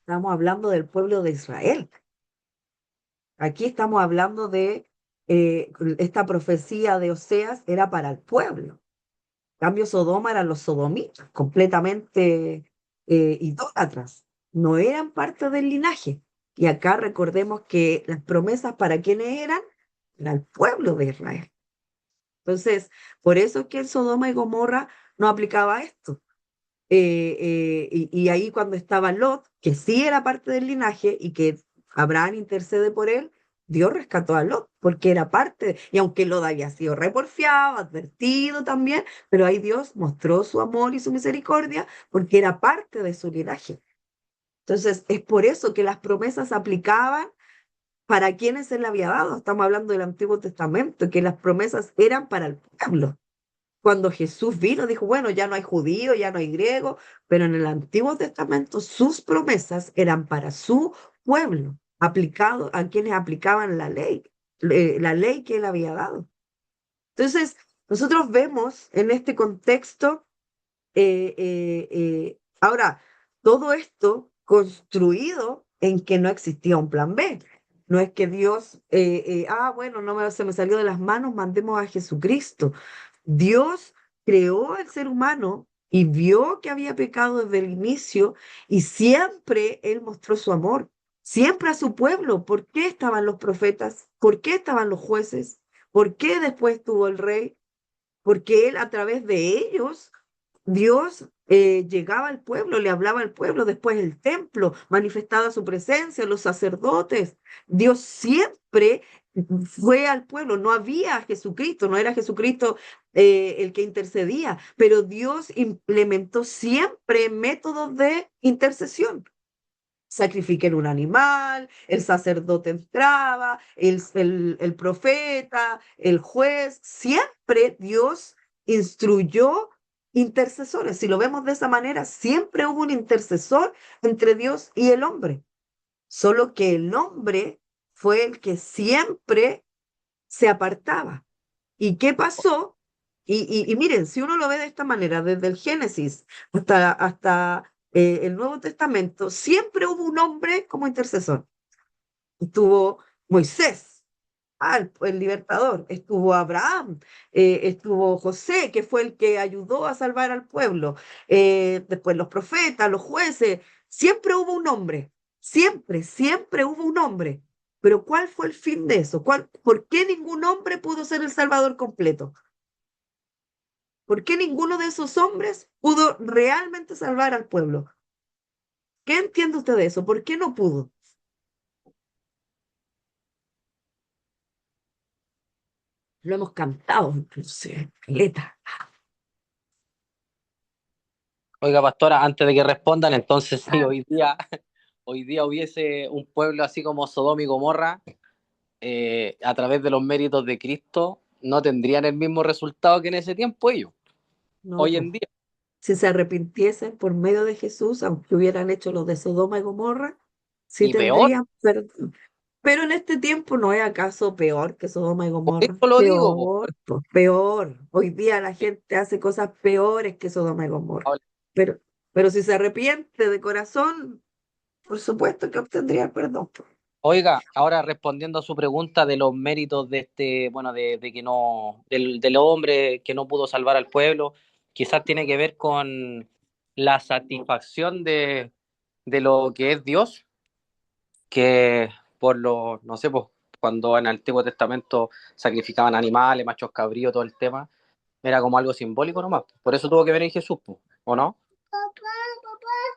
Estamos hablando del pueblo de Israel. Aquí estamos hablando de esta profecía de Oseas era para el pueblo. En cambio, Sodoma eran los sodomitas, completamente idólatras. No eran parte del linaje. Y acá recordemos que las promesas para quienes eran, era el pueblo de Israel. Entonces, por eso es que en Sodoma y Gomorra no aplicaba esto. Y ahí cuando estaba Lot, que sí era parte del linaje y que Abraham intercede por él, Dios rescató a Lot, porque era parte, y aunque Lot había sido reporfiado, advertido también, pero ahí Dios mostró su amor y su misericordia, porque era parte de su linaje. Entonces, es por eso que las promesas aplicaban para quienes él le había dado. Estamos hablando del Antiguo Testamento, que las promesas eran para el pueblo. Cuando Jesús vino, dijo, bueno, ya no hay judío, ya no hay griego, pero en el Antiguo Testamento sus promesas eran para su pueblo, aplicado a quienes aplicaban la ley que él había dado. Entonces, nosotros vemos en este contexto, ahora, todo esto construido en que no existía un plan B. No es que Dios, bueno, se me salió de las manos, mandemos a Jesucristo. Dios creó al ser humano y vio que había pecado desde el inicio y siempre Él mostró su amor, siempre a su pueblo. ¿Por qué estaban los profetas? ¿Por qué estaban los jueces? ¿Por qué después tuvo el rey? Porque Él a través de ellos Dios llegaba al pueblo, le hablaba al pueblo, después el templo, manifestaba su presencia, los sacerdotes. Dios siempre fue al pueblo, no había Jesucristo, no era Jesucristo el que intercedía, pero Dios implementó siempre métodos de intercesión. Sacrifiquen un animal, el sacerdote entraba, el profeta, el juez, siempre Dios instruyó intercesores. Si lo vemos de esa manera, siempre hubo un intercesor entre Dios y el hombre, solo que el hombre fue el que siempre se apartaba. ¿Y qué pasó? Y miren, si uno lo ve de esta manera, desde el Génesis hasta el Nuevo Testamento, siempre hubo un hombre como intercesor. Estuvo Moisés, el libertador, estuvo Abraham, estuvo José, que fue el que ayudó a salvar al pueblo, después los profetas, los jueces, siempre hubo un hombre, siempre hubo un hombre. Pero ¿cuál fue el fin de eso? ¿Por qué ningún hombre pudo ser el Salvador completo? ¿Por qué ninguno de esos hombres pudo realmente salvar al pueblo? ¿Qué entiende usted de eso? ¿Por qué no pudo? Lo hemos cantado, inclusive, caleta. Oiga, pastora, antes de que respondan, entonces si hoy día hubiese un pueblo así como Sodoma y Gomorra, a través de los méritos de Cristo, no tendrían el mismo resultado que en ese tiempo ellos, No, hoy pues. en día. Si se arrepintiesen por medio de Jesús, aunque hubieran hecho lo de Sodoma y Gomorra, sí Y peor, tendrían perdón. Pero en este tiempo no es acaso peor que Sodoma y por Gomorra. eso lo digo, po. Peor, pues, peor. Hoy día la gente hace cosas peores que Sodoma y Gomorra. Pero, pero si se arrepiente de corazón, por supuesto que obtendría el perdón, pues. Oiga, ahora respondiendo a su pregunta de los méritos de bueno, de que no, del hombre que no pudo salvar al pueblo, quizás tiene que ver con la satisfacción de lo que es Dios, que no sé, pues cuando en el Antiguo Testamento sacrificaban animales, machos cabríos, todo el tema, era como algo simbólico nomás. Por eso tuvo que venir Jesús, pues, ¿o no?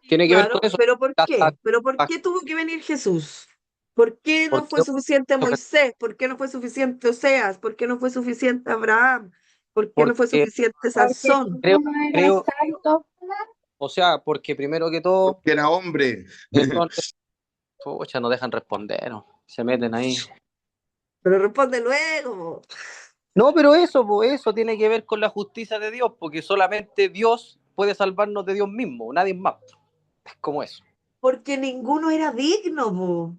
Tiene que ver con Claro, eso. pero ¿por La qué? ¿Pero por qué tuvo que venir Jesús? ¿Por qué no fue Porque suficiente Moisés? ¿Por qué no fue suficiente Oseas? ¿Por qué no fue suficiente Abraham? ¿Por qué no fue porque suficiente Porque Sansón? creo, ninguno era creo, santo. o sea, porque primero que todo, Porque era hombre. eso, pucha, no dejan responder, ¿no? Se meten ahí. Pero responde luego. No, pero eso, pues, eso tiene que ver con la justicia de Dios, porque solamente Dios puede salvarnos de Dios mismo, nadie más. Es como eso. Porque ninguno era digno, po.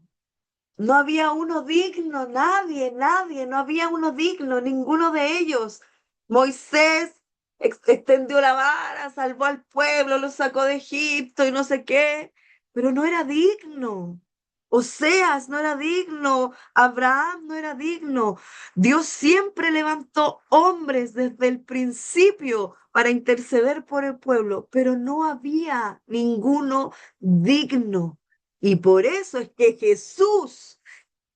No había uno digno, nadie, no había uno digno, ninguno de ellos. Moisés extendió la vara, salvó al pueblo, lo sacó de Egipto y no sé qué, pero no era digno. Oseas no era digno, Abraham no era digno. Dios siempre levantó hombres desde el principio para interceder por el pueblo, pero no había ninguno digno. Y por eso es que Jesús,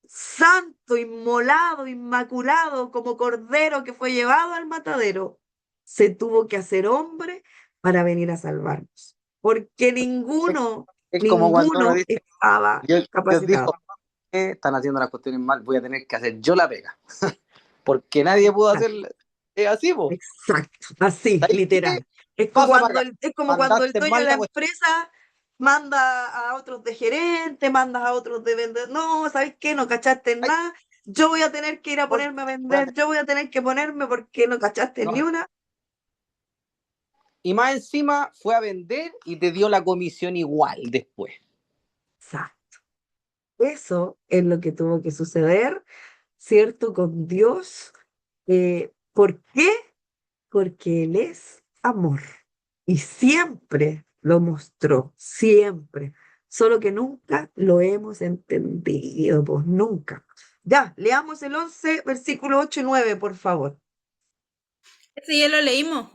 santo, inmolado, inmaculado, como cordero que fue llevado al matadero, se tuvo que hacer hombre para venir a salvarnos. Porque Es, ninguno, es como cuando uno ninguno dice, estaba Dios dijo, capacitado. están haciendo las cuestiones mal, voy a tener que hacer yo la pega. Porque nadie pudo hacer así, pues. Exacto, así, ¿Sabes qué? literal. Pasa para acá. Es como cuando el Mandaste dueño de mal la la cuestión. empresa manda a otros de gerente, mandas a otros de vender. No, ¿sabes qué? No cachaste en Ay, nada. Yo voy a tener que ir a voy ponerme a a vender. tener- Yo voy a tener que ponerme porque no cachaste ni no. una. Y más encima fue a vender y te dio la comisión igual después. Exacto. Eso es lo que tuvo que suceder, ¿cierto? Con Dios. ¿Por qué? Porque Él es amor y siempre lo mostró, siempre, solo que nunca lo hemos entendido, pues nunca. Ya, leamos el 11, versículo 8 y 9, por favor. Ese ya lo leímos.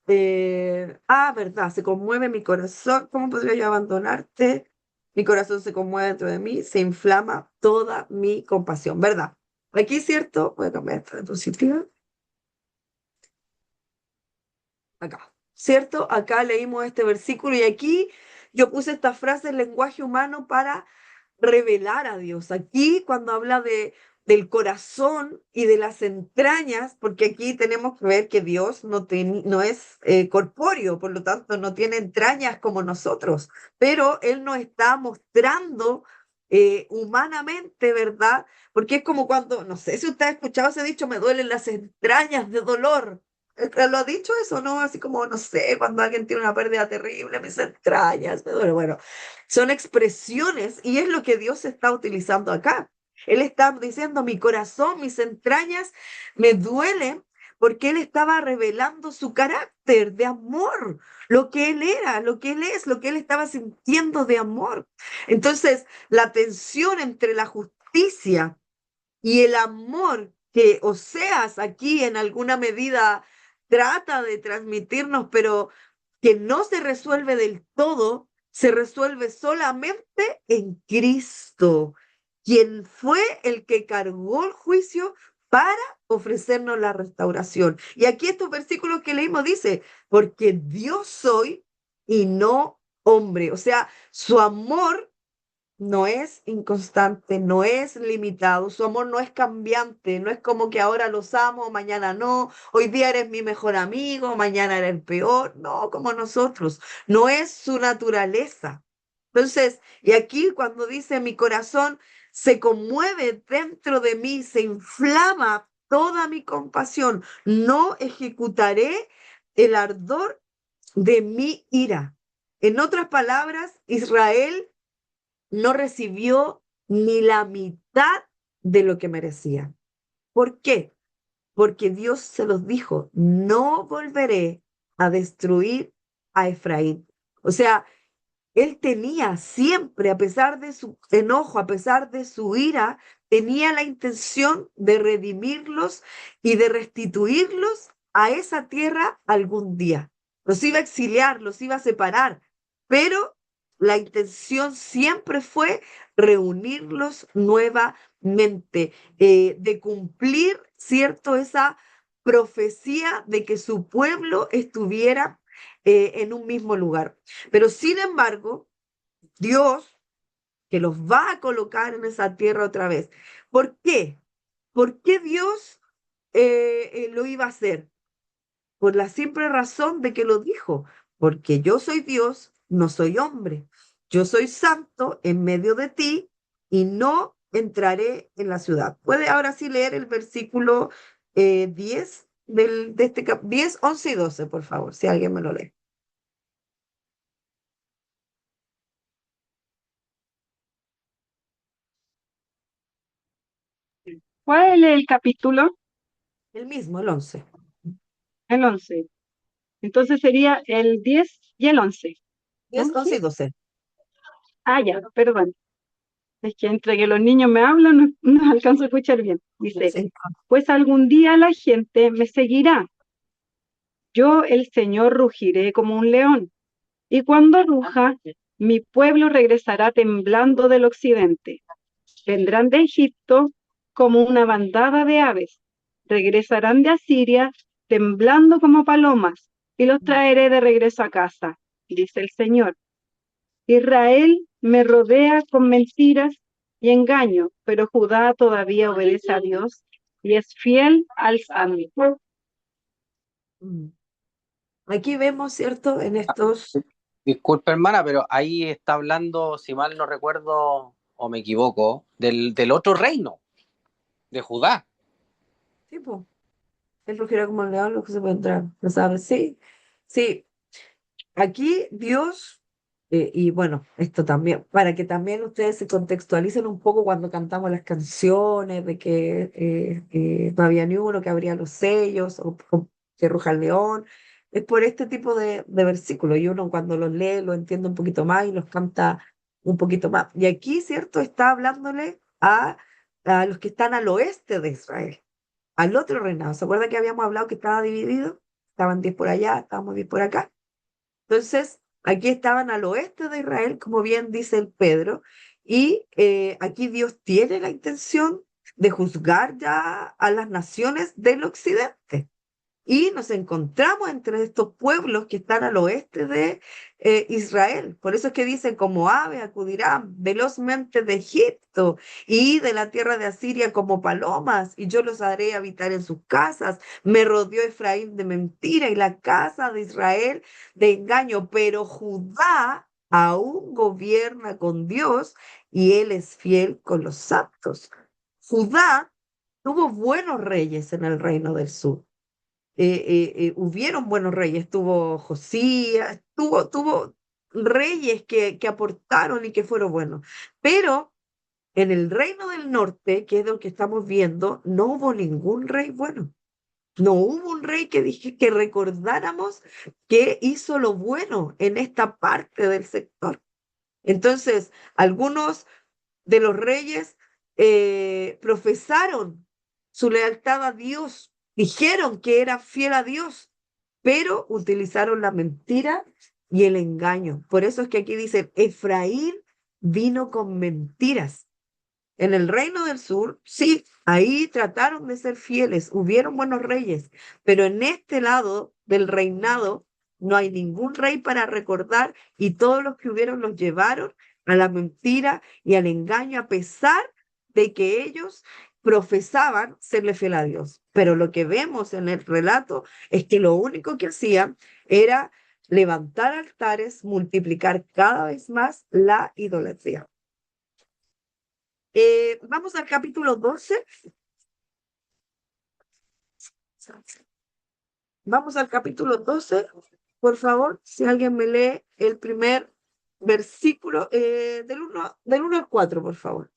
Verdad, se conmueve mi corazón, ¿cómo podría yo abandonarte? Mi corazón se conmueve dentro de mí, se inflama toda mi compasión, ¿verdad? Aquí, ¿cierto? Voy a cambiar esta diapositiva. Acá. ¿cierto? Acá leímos este versículo y aquí yo puse esta frase en lenguaje humano para revelar a Dios. Aquí cuando habla del corazón y de las entrañas, porque aquí tenemos que ver que Dios no es corpóreo, por lo tanto no tiene entrañas como nosotros, pero Él nos está mostrando humanamente, ¿verdad? Porque es como cuando, no sé si usted ha escuchado ese dicho, me duelen las entrañas de dolor. ¿Lo ha dicho eso, no? Así como, no sé, cuando alguien tiene una pérdida terrible, mis entrañas, me duele. Bueno, son expresiones y es lo que Dios está utilizando acá. Él está diciendo, mi corazón, mis entrañas me duelen porque Él estaba revelando su carácter de amor, lo que Él era, lo que Él es, lo que Él estaba sintiendo de amor. Entonces, la tensión entre la justicia y el amor que Oseas aquí en alguna medida trata de transmitirnos, pero que no se resuelve del todo, se resuelve solamente en Cristo, quien fue el que cargó el juicio para ofrecernos la restauración. Y aquí estos versículos que leímos dice, porque Dios soy y no hombre. O sea, su amor no es inconstante, no es limitado, su amor no es cambiante, no es como que ahora los amo, mañana no, hoy día eres mi mejor amigo, mañana eres el peor, no, como nosotros, no es su naturaleza. Entonces, y aquí cuando dice mi corazón se conmueve dentro de mí, se inflama toda mi compasión, no ejecutaré el ardor de mi ira. En otras palabras, Israel no recibió ni la mitad de lo que merecía. ¿Por qué? Porque Dios se los dijo, no volveré a destruir a Efraín. O sea, él tenía siempre, a pesar de su enojo, a pesar de su ira, tenía la intención de redimirlos y de restituirlos a esa tierra algún día. Los iba a exiliar, los iba a separar, pero la intención siempre fue reunirlos nuevamente, de cumplir, ¿cierto? Esa profecía de que su pueblo estuviera en un mismo lugar. Pero sin embargo, Dios que los va a colocar en esa tierra otra vez. ¿Por qué? ¿Por qué Dios lo iba a hacer? Por la simple razón de que lo dijo, porque yo soy Dios, no soy hombre. Yo soy santo en medio de ti y no entraré en la ciudad. Puede ahora sí leer el versículo 10 de este 10, 11 y 12, por favor, si alguien me lo lee. ¿Cuál es el capítulo? El mismo, el 11. El 11. Entonces sería el 10 y el 11, 10, ¿no? 11 y ¿Sí? 12. Ah, ya, perdón. Es que entre que los niños me hablan no alcanzo a escuchar bien. Dice, Sí. pues algún día la gente me seguirá. Yo, el Señor, rugiré como un león. Y cuando ruja, mi pueblo regresará temblando del occidente. Vendrán de Egipto como una bandada de aves. Regresarán de Asiria temblando como palomas, y los traeré de regreso a casa, dice el Señor. Israel me rodea con mentiras y engaño, pero Judá todavía obedece a Dios y es fiel al Santo. Mm. Aquí vemos, ¿cierto? En estos, Disculpe, hermana, pero ahí está hablando, si mal no recuerdo o me equivoco, del otro reino, de Judá. tipo, el rugirá como el león, lo que se puede entrar, ¿lo sabes? Sí, sí. Aquí Dios, y bueno, esto también, para que también ustedes se contextualicen un poco cuando cantamos las canciones, de que no había ni uno, que abría los sellos, o que ruja el león, es por este tipo de versículos, y uno cuando los lee lo entiende un poquito más y los canta un poquito más. Y aquí, ¿cierto? Está hablándole a los que están al oeste de Israel, al otro reinado. ¿Se acuerda que habíamos hablado que estaba dividido? Estaban 10 por allá, estábamos 10 por acá. Entonces, aquí estaban al oeste de Israel, como bien dice el Pedro, y aquí Dios tiene la intención de juzgar ya a las naciones del occidente. y nos encontramos entre estos pueblos que están al oeste de Israel. Por eso es que dicen, como ave acudirán velozmente de Egipto y de la tierra de Asiria como palomas, y yo los haré habitar en sus casas. Me rodeó Efraín de mentira y la casa de Israel de engaño, pero Judá aún gobierna con Dios y él es fiel con los santos. Judá tuvo buenos reyes en el reino del sur. Hubieron buenos reyes, tuvo Josías, tuvo reyes que aportaron y que fueron buenos. Pero en el reino del norte, que es lo que estamos viendo, no hubo ningún rey bueno. No hubo un rey que dije que recordáramos que hizo lo bueno en esta parte del sector. Entonces, algunos de los reyes profesaron su lealtad a Dios, dijeron que eran fiel a Dios, pero utilizaron la mentira y el engaño. Por eso es que aquí dicen, Efraín vino con mentiras. En el reino del sur, sí, ahí trataron de ser fieles, hubieron buenos reyes, pero en este lado del reinado no hay ningún rey para recordar y todos los que hubieron los llevaron a la mentira y al engaño a pesar de que ellos profesaban serle fiel a Dios. Pero lo que vemos en el relato es que lo único que hacían era levantar altares, multiplicar cada vez más la idolatría. Vamos al capítulo 12. Vamos al capítulo 12. Por favor, si alguien me lee el primer versículo del 1 al 4, por favor,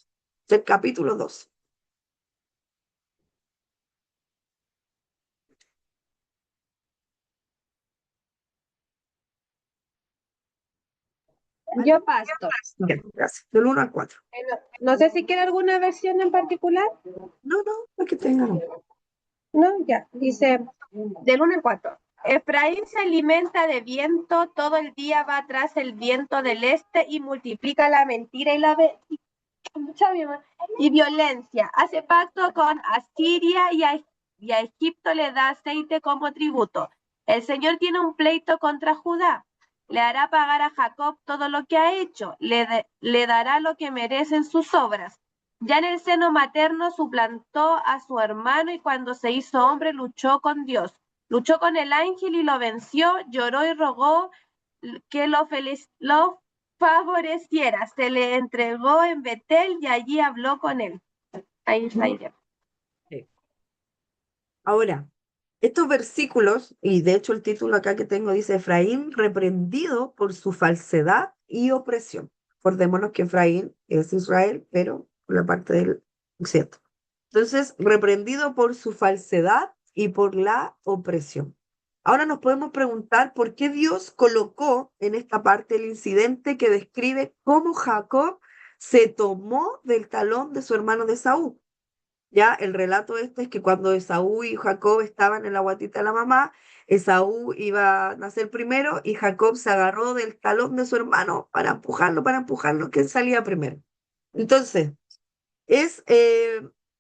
del capítulo 12. Yo paso. Bien, gracias. Del 1 al 4. No sé si quiere alguna versión en particular. No, para que tengan. No, ya. Dice, del 1 al 4. Efraín se alimenta de viento, todo el día va tras el viento del este y multiplica la mentira y violencia. Hace pacto con Asiria y a Egipto le da aceite como tributo. El Señor tiene un pleito contra Judá. Le hará pagar a Jacob todo lo que ha hecho. Le dará lo que merecen sus obras. Ya en el seno materno suplantó a su hermano y cuando se hizo hombre luchó con Dios. Luchó con el ángel y lo venció, lloró y rogó que lo favoreciera. Se le entregó en Betel y allí habló con él. Ahí está. Sí. Ahora, estos versículos, y de hecho el título acá que tengo dice Efraín reprendido por su falsedad y opresión. Acordémonos que Efraín es Israel, pero por la parte del occidente. Entonces, reprendido por su falsedad y por la opresión. Ahora nos podemos preguntar por qué Dios colocó en esta parte el incidente que describe cómo Jacob se tomó del talón de su hermano de Esaú. Ya el relato este es que cuando Esaú y Jacob estaban en la guatita de la mamá, Esaú iba a nacer primero y Jacob se agarró del talón de su hermano para empujarlo, que él salía primero. Entonces, es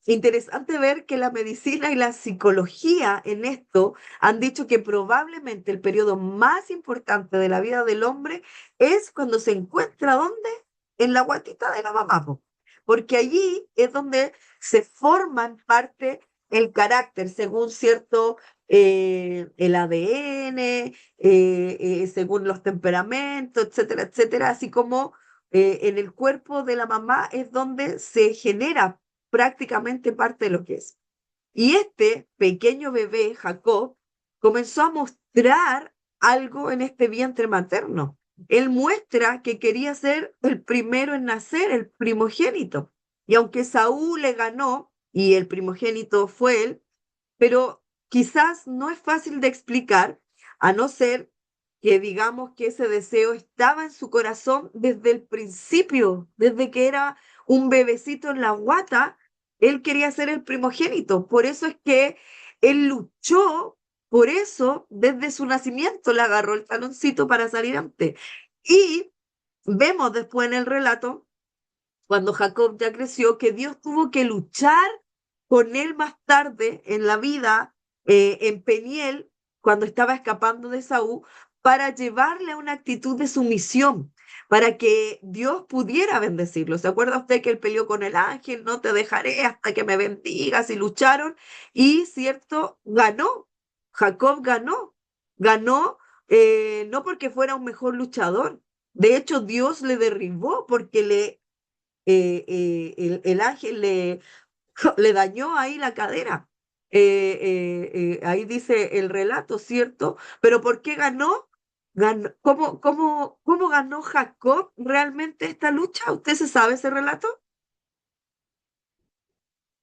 interesante ver que la medicina y la psicología en esto han dicho que probablemente el periodo más importante de la vida del hombre es cuando se encuentra, ¿dónde? En la guatita de la mamá, porque allí es donde se forma en parte el carácter, según cierto, el ADN, según los temperamentos, etcétera, etcétera, así como en el cuerpo de la mamá es donde se genera prácticamente parte de lo que es. Y este pequeño bebé, Jacob, comenzó a mostrar algo en este vientre materno. Él muestra que quería ser el primero en nacer, el primogénito. Y aunque Saúl le ganó y el primogénito fue él, pero quizás no es fácil de explicar, a no ser que digamos que ese deseo estaba en su corazón desde el principio, desde que era un bebecito en la guata, él quería ser el primogénito. Por eso es que él luchó por eso desde su nacimiento, le agarró el taloncito para salir antes. Y vemos después en el relato, cuando Jacob ya creció, que Dios tuvo que luchar con él más tarde en la vida en Peniel, cuando estaba escapando de Saúl, para llevarle a una actitud de sumisión, para que Dios pudiera bendecirlo. ¿Se acuerda usted que él peleó con el ángel? No te dejaré hasta que me bendigas, y lucharon, y cierto, ganó. Jacob ganó no porque fuera un mejor luchador. De hecho, Dios le derribó porque el ángel le dañó ahí la cadera. Ahí dice el relato, ¿cierto? Pero ¿por qué ganó? ¿Cómo ganó Jacob realmente esta lucha? ¿Usted se sabe ese relato?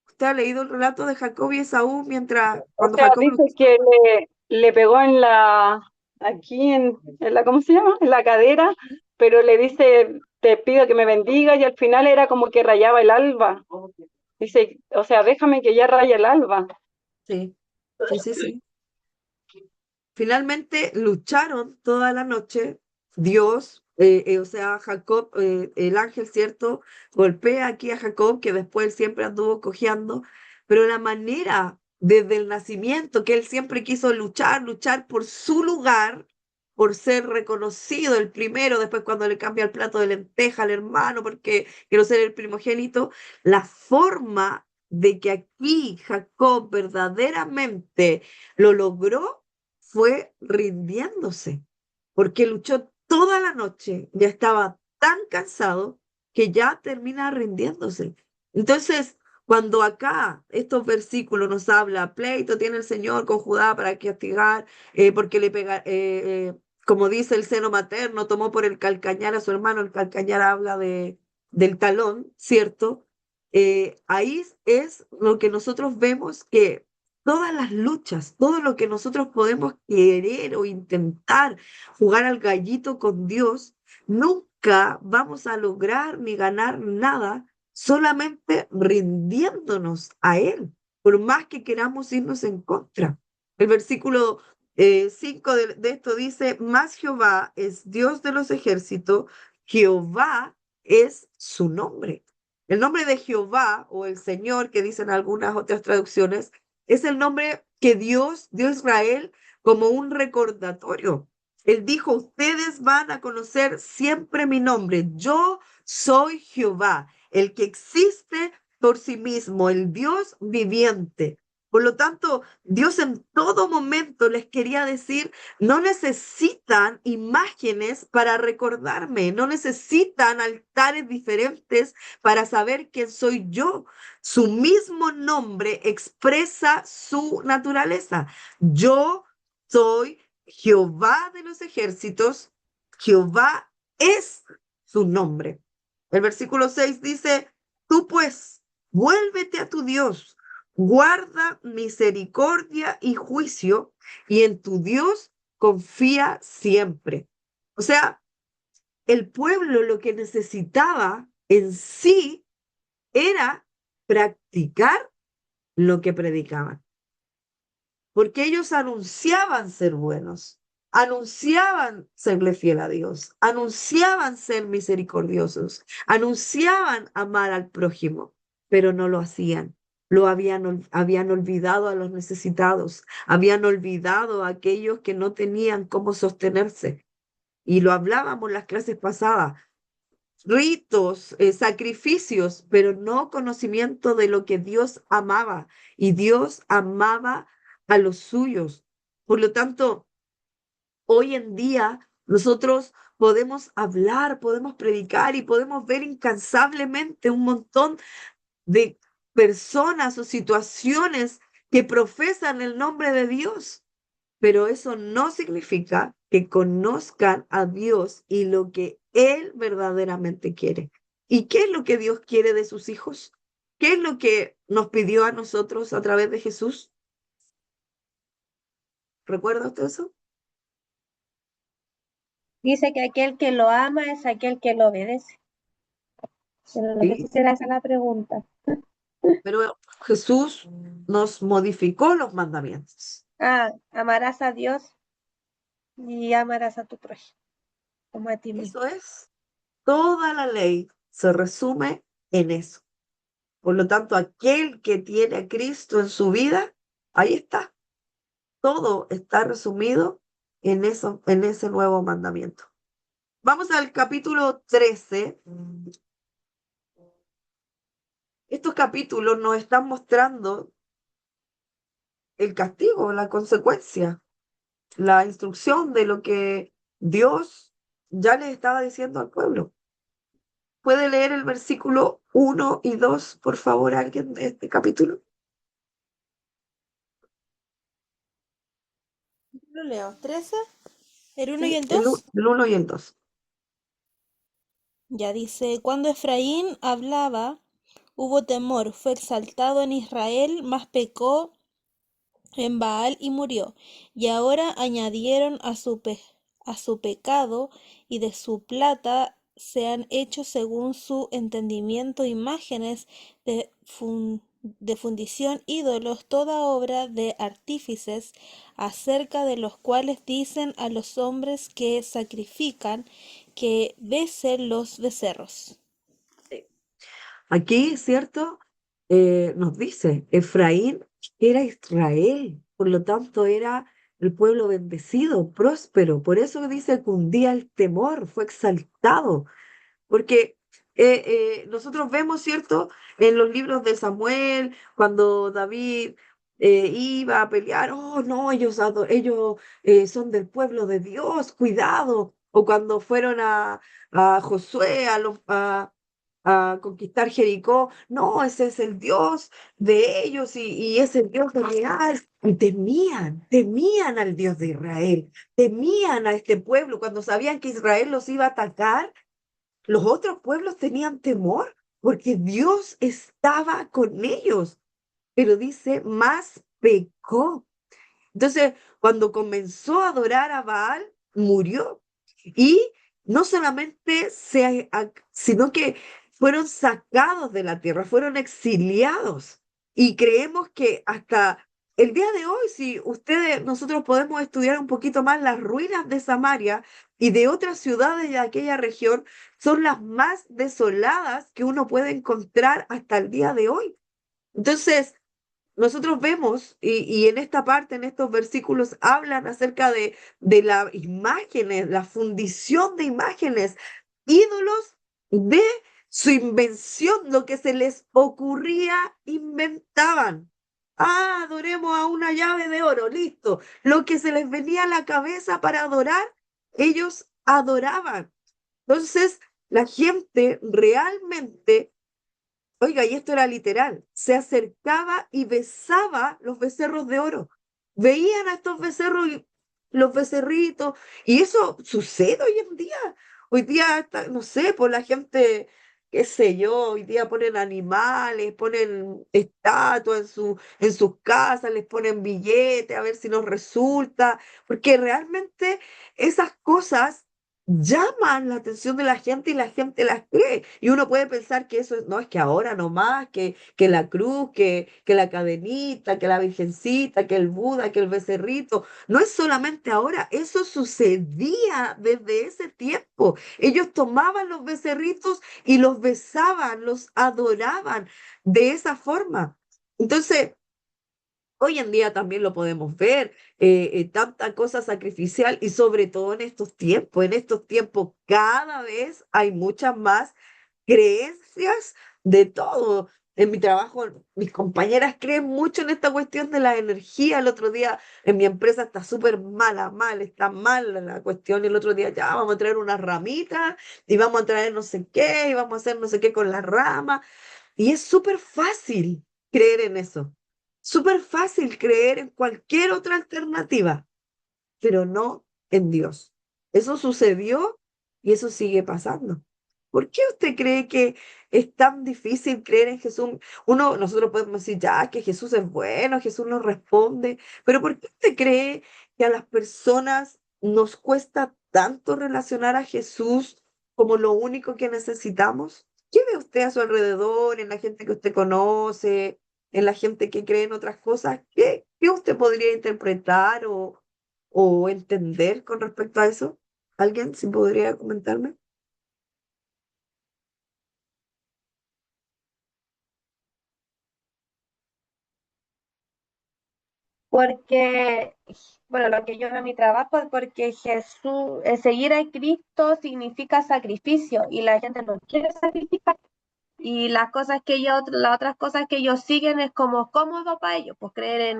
¿Usted ha leído el relato de Jacob y Esaú O cuando sea, Jacob dice luchó? que le pegó aquí en la, ¿cómo se llama? En la cadera, pero le dice, te pido que me bendigas, y al final era como que rayaba el alba. Dice, o sea, déjame que ya raya el alba. Sí, sí. Finalmente lucharon toda la noche. Dios, o sea, Jacob, el ángel, ¿cierto? Golpea aquí a Jacob, que después él siempre anduvo cojeando, pero la manera desde el nacimiento, que él siempre quiso luchar por su lugar, por ser reconocido el primero, después cuando le cambia el plato de lenteja al hermano, porque quiero ser el primogénito, la forma de que aquí Jacob verdaderamente lo logró fue rindiéndose, porque luchó toda la noche, ya estaba tan cansado que ya termina rindiéndose. Entonces, cuando acá estos versículos nos habla, pleito tiene el Señor con Judá para castigar, porque le pega, como dice el seno materno, tomó por el calcañar a su hermano, el calcañar habla del talón, ¿cierto? Ahí es lo que nosotros vemos que todas las luchas, todo lo que nosotros podemos querer o intentar jugar al gallito con Dios, nunca vamos a lograr ni ganar nada solamente rindiéndonos a Él, por más que queramos irnos en contra. El versículo 5 de esto dice, más Jehová es Dios de los ejércitos, Jehová es su nombre. El nombre de Jehová o el Señor, que dicen algunas otras traducciones, es el nombre que Dios dio a Israel como un recordatorio. Él dijo, ustedes van a conocer siempre mi nombre. Yo soy Jehová, el que existe por sí mismo, el Dios viviente. Por lo tanto, Dios en todo momento les quería decir, no necesitan imágenes para recordarme, no necesitan altares diferentes para saber quién soy yo. Su mismo nombre expresa su naturaleza. Yo soy Jehová de los ejércitos. Jehová es su nombre. El versículo 6 dice, tú pues, vuélvete a tu Dios, guarda misericordia y juicio, y en tu Dios confía siempre. O sea, el pueblo lo que necesitaba en sí era practicar lo que predicaban, porque ellos anunciaban ser buenos, anunciaban serle fiel a Dios, anunciaban ser misericordiosos, anunciaban amar al prójimo, pero no lo hacían. Habían olvidado a los necesitados, habían olvidado a aquellos que no tenían cómo sostenerse. Y lo hablábamos en las clases pasadas, ritos, sacrificios, pero no conocimiento de lo que Dios amaba. Y Dios amaba a los suyos. Por lo tanto, hoy en día nosotros podemos hablar, podemos predicar y podemos ver incansablemente un montón de personas o situaciones que profesan el nombre de Dios, pero eso no significa que conozcan a Dios y lo que Él verdaderamente quiere. ¿Y qué es lo que Dios quiere de sus hijos? ¿Qué es lo que nos pidió a nosotros a través de Jesús? ¿Recuerda usted eso? Dice que aquel que lo ama es aquel que lo obedece. Pero no sé si Sí, será esa la pregunta. pero Jesús nos modificó los mandamientos. Ah, amarás a Dios y amarás a tu prójimo, como a ti mismo. Eso es. Toda la ley se resume en eso. Por lo tanto, aquel que tiene a Cristo en su vida, ahí está. todo está resumido en eso, en ese nuevo mandamiento. Vamos al capítulo 13. Estos capítulos nos están mostrando el castigo, la consecuencia, la instrucción de lo que Dios ya le estaba diciendo al pueblo. ¿Puede leer el versículo 1 y 2, por favor, alguien de este capítulo? Lo leo. 13, el 1 y Sí, el 2. el 1 y el 2. Ya dice, cuando Efraín hablaba, hubo temor, fue exaltado en Israel, mas pecó en Baal y murió. Y ahora añadieron a su pecado, y de su plata se han hecho según su entendimiento imágenes de fundición, ídolos, toda obra de artífices, acerca de los cuales dicen a los hombres que sacrifican, que besen los becerros. Aquí, ¿cierto? Nos dice, Efraín era Israel, por lo tanto era el pueblo bendecido, próspero. Por eso dice que un día el temor fue exaltado. Porque nosotros vemos, ¿cierto? En los libros de Samuel, cuando David iba a pelear, oh, no, ellos son del pueblo de Dios, cuidado. O cuando fueron a Josué, a conquistar Jericó, no, ese es el Dios de ellos y es el Dios real. Y temían al Dios de Israel, temían a este pueblo cuando sabían que Israel los iba a atacar. Los otros pueblos tenían temor porque Dios estaba con ellos, pero dice, más pecó. Entonces, cuando comenzó a adorar a Baal, murió. Y no solamente sino que fueron sacados de la tierra, fueron exiliados. Y creemos que hasta el día de hoy, si nosotros podemos estudiar un poquito más las ruinas de Samaria y de otras ciudades de aquella región, son las más desoladas que uno puede encontrar hasta el día de hoy. Entonces, nosotros vemos, y en esta parte, en estos versículos, hablan acerca de las imágenes, la fundición de imágenes, ídolos de su invención, lo que se les ocurría, inventaban. Ah, adoremos a una llave de oro, listo. Lo que se les venía a la cabeza para adorar, ellos adoraban. Entonces, la gente realmente. Oiga, y esto era literal, se acercaba y besaba los becerros de oro. Veían a estos becerros, los becerritos, y eso sucede hoy en día. Hoy día, no sé, por la gente, qué sé yo, hoy día ponen animales, ponen estatuas en sus casas, les ponen billetes a ver si nos resulta, porque realmente esas cosas llaman la atención de la gente y la gente las cree. Y uno puede pensar que no, es que ahora no más, que la cruz, que la cadenita, que la virgencita, que el Buda, que el becerrito. No es solamente ahora, eso sucedía desde ese tiempo. Ellos tomaban los becerritos y los besaban, los adoraban de esa forma. Entonces, hoy en día también lo podemos ver, tanta cosa sacrificial y sobre todo en estos tiempos cada vez hay muchas más creencias de todo. En mi trabajo, mis compañeras creen mucho en esta cuestión de la energía. El otro día en mi empresa está súper está mal la cuestión. Y el otro día ya vamos a traer una ramita y vamos a traer no sé qué y vamos a hacer no sé qué con la rama. Y es súper fácil creer en eso. Súper fácil creer en cualquier otra alternativa, pero no en Dios. Eso sucedió y eso sigue pasando. ¿Por qué usted cree que es tan difícil creer en Jesús? Nosotros podemos decir ya que Jesús es bueno, Jesús nos responde, pero ¿por qué usted cree que a las personas nos cuesta tanto relacionar a Jesús como lo único que necesitamos? ¿Qué ve usted a su alrededor, en la gente que usted conoce, en la gente que cree en otras cosas? ¿Qué usted podría interpretar o entender con respecto a eso? ¿Alguien si podría comentarme? Porque bueno, lo que yo veo en mi trabajo es porque Jesús, seguir a Cristo significa sacrificio y la gente no quiere sacrificar. Y las cosas que ellos, las otras cosas que ellos siguen es como cómodo para ellos, pues creer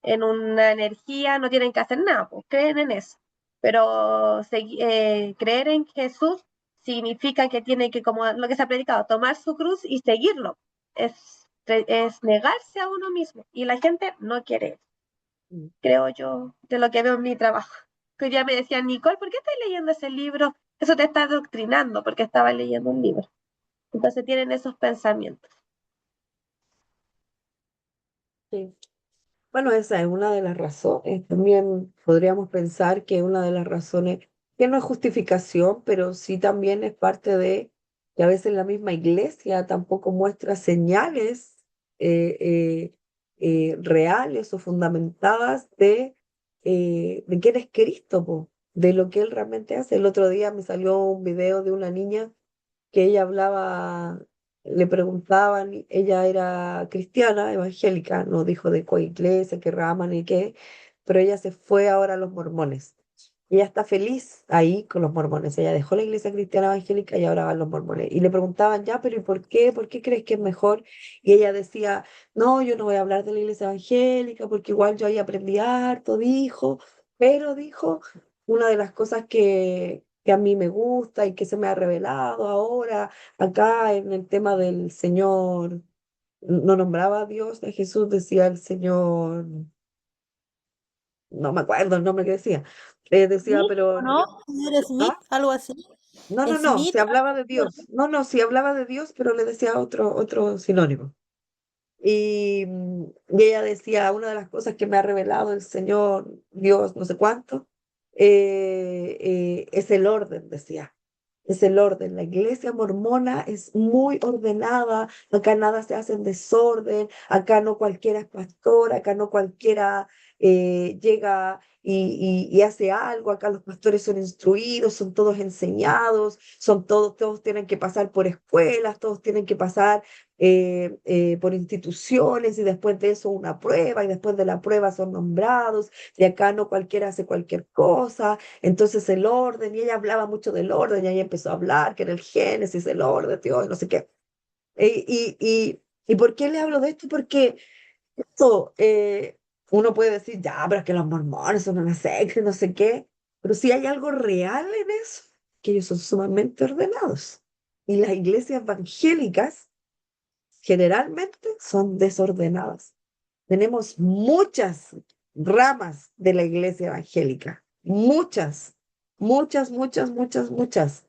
en una energía, no tienen que hacer nada, pues creen en eso. Pero creer en Jesús significa que tiene que, como lo que se ha predicado, tomar su cruz y seguirlo. Es negarse a uno mismo. Y la gente no quiere eso, Mm. creo yo, de lo que veo en mi trabajo. Que ya me decían, Nicole, ¿por qué estás leyendo ese libro? Eso te está adoctrinando porque estaba leyendo un libro. Entonces tienen esos pensamientos. Sí. Bueno, esa es una de las razones. También podríamos pensar que una de las razones, que no es justificación, pero sí también es parte de que a veces la misma iglesia tampoco muestra señales eh, reales o fundamentadas de quién es Cristo, po, de lo que Él realmente hace. El otro día me salió un video de una niña que ella hablaba, le preguntaban, y ella era cristiana, evangélica, no dijo de cuál iglesia, qué rama ni qué, pero ella se fue ahora a los mormones. Ella está feliz ahí con los mormones. Ella dejó la iglesia cristiana evangélica y ahora va a los mormones. Y le preguntaban, ya, pero ¿y por qué? ¿Por qué crees que es mejor? Y ella decía, no, yo no voy a hablar de la iglesia evangélica porque igual yo ahí aprendí harto, dijo, pero dijo, una de las cosas que a mí me gusta y que se me ha revelado ahora acá en el tema del Señor, no nombraba a Dios, a Jesús, decía el Señor, no me acuerdo el nombre que decía, decía, Smith, ¿o pero, no? Señor Smith, ¿ah? algo así. No, no, no, Smith, se hablaba algo de así, ¿o Dios, no, no, sí hablaba de Dios, pero le decía otro sinónimo. Y ella decía, una de las cosas que me ha revelado el Señor, Dios, no sé cuánto, es el orden, decía. Es el orden. La iglesia mormona es muy ordenada, acá nada se hace en desorden, acá no cualquiera es pastor, acá no cualquiera llega y hace algo, acá los pastores son instruidos, son todos enseñados, todos tienen que pasar por escuelas, todos tienen que pasar por instituciones y después de eso una prueba y después de la prueba son nombrados y acá no cualquiera hace cualquier cosa. Entonces el orden, y ella hablaba mucho del orden, y ella empezó a hablar que era el Génesis, el orden, Dios, no sé qué. ¿Y por qué le hablo de esto? Porque esto, uno puede decir, ya, pero es que los mormones son una secta y no sé qué, pero si hay algo real en eso, que ellos son sumamente ordenados. Y las iglesias evangélicas generalmente son desordenadas. Tenemos muchas ramas de la iglesia evangélica, muchas, muchas, muchas, muchas, muchas.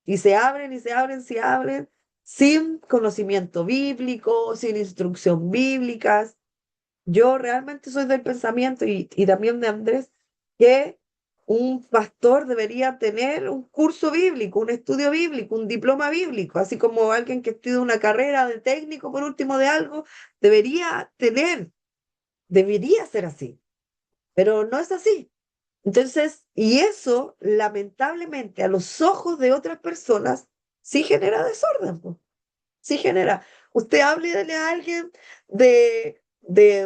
Y se abren y se abren, se abren sin conocimiento bíblico, sin instrucción bíblica. Yo realmente soy del pensamiento y también de Andrés que un pastor debería tener un curso bíblico, un estudio bíblico, un diploma bíblico, así como alguien que estudia una carrera de técnico, por último, de algo, debería tener, debería ser así, pero no es así. Entonces, y eso, lamentablemente, a los ojos de otras personas, sí genera desorden, po. Sí genera. Usted háblele a alguien de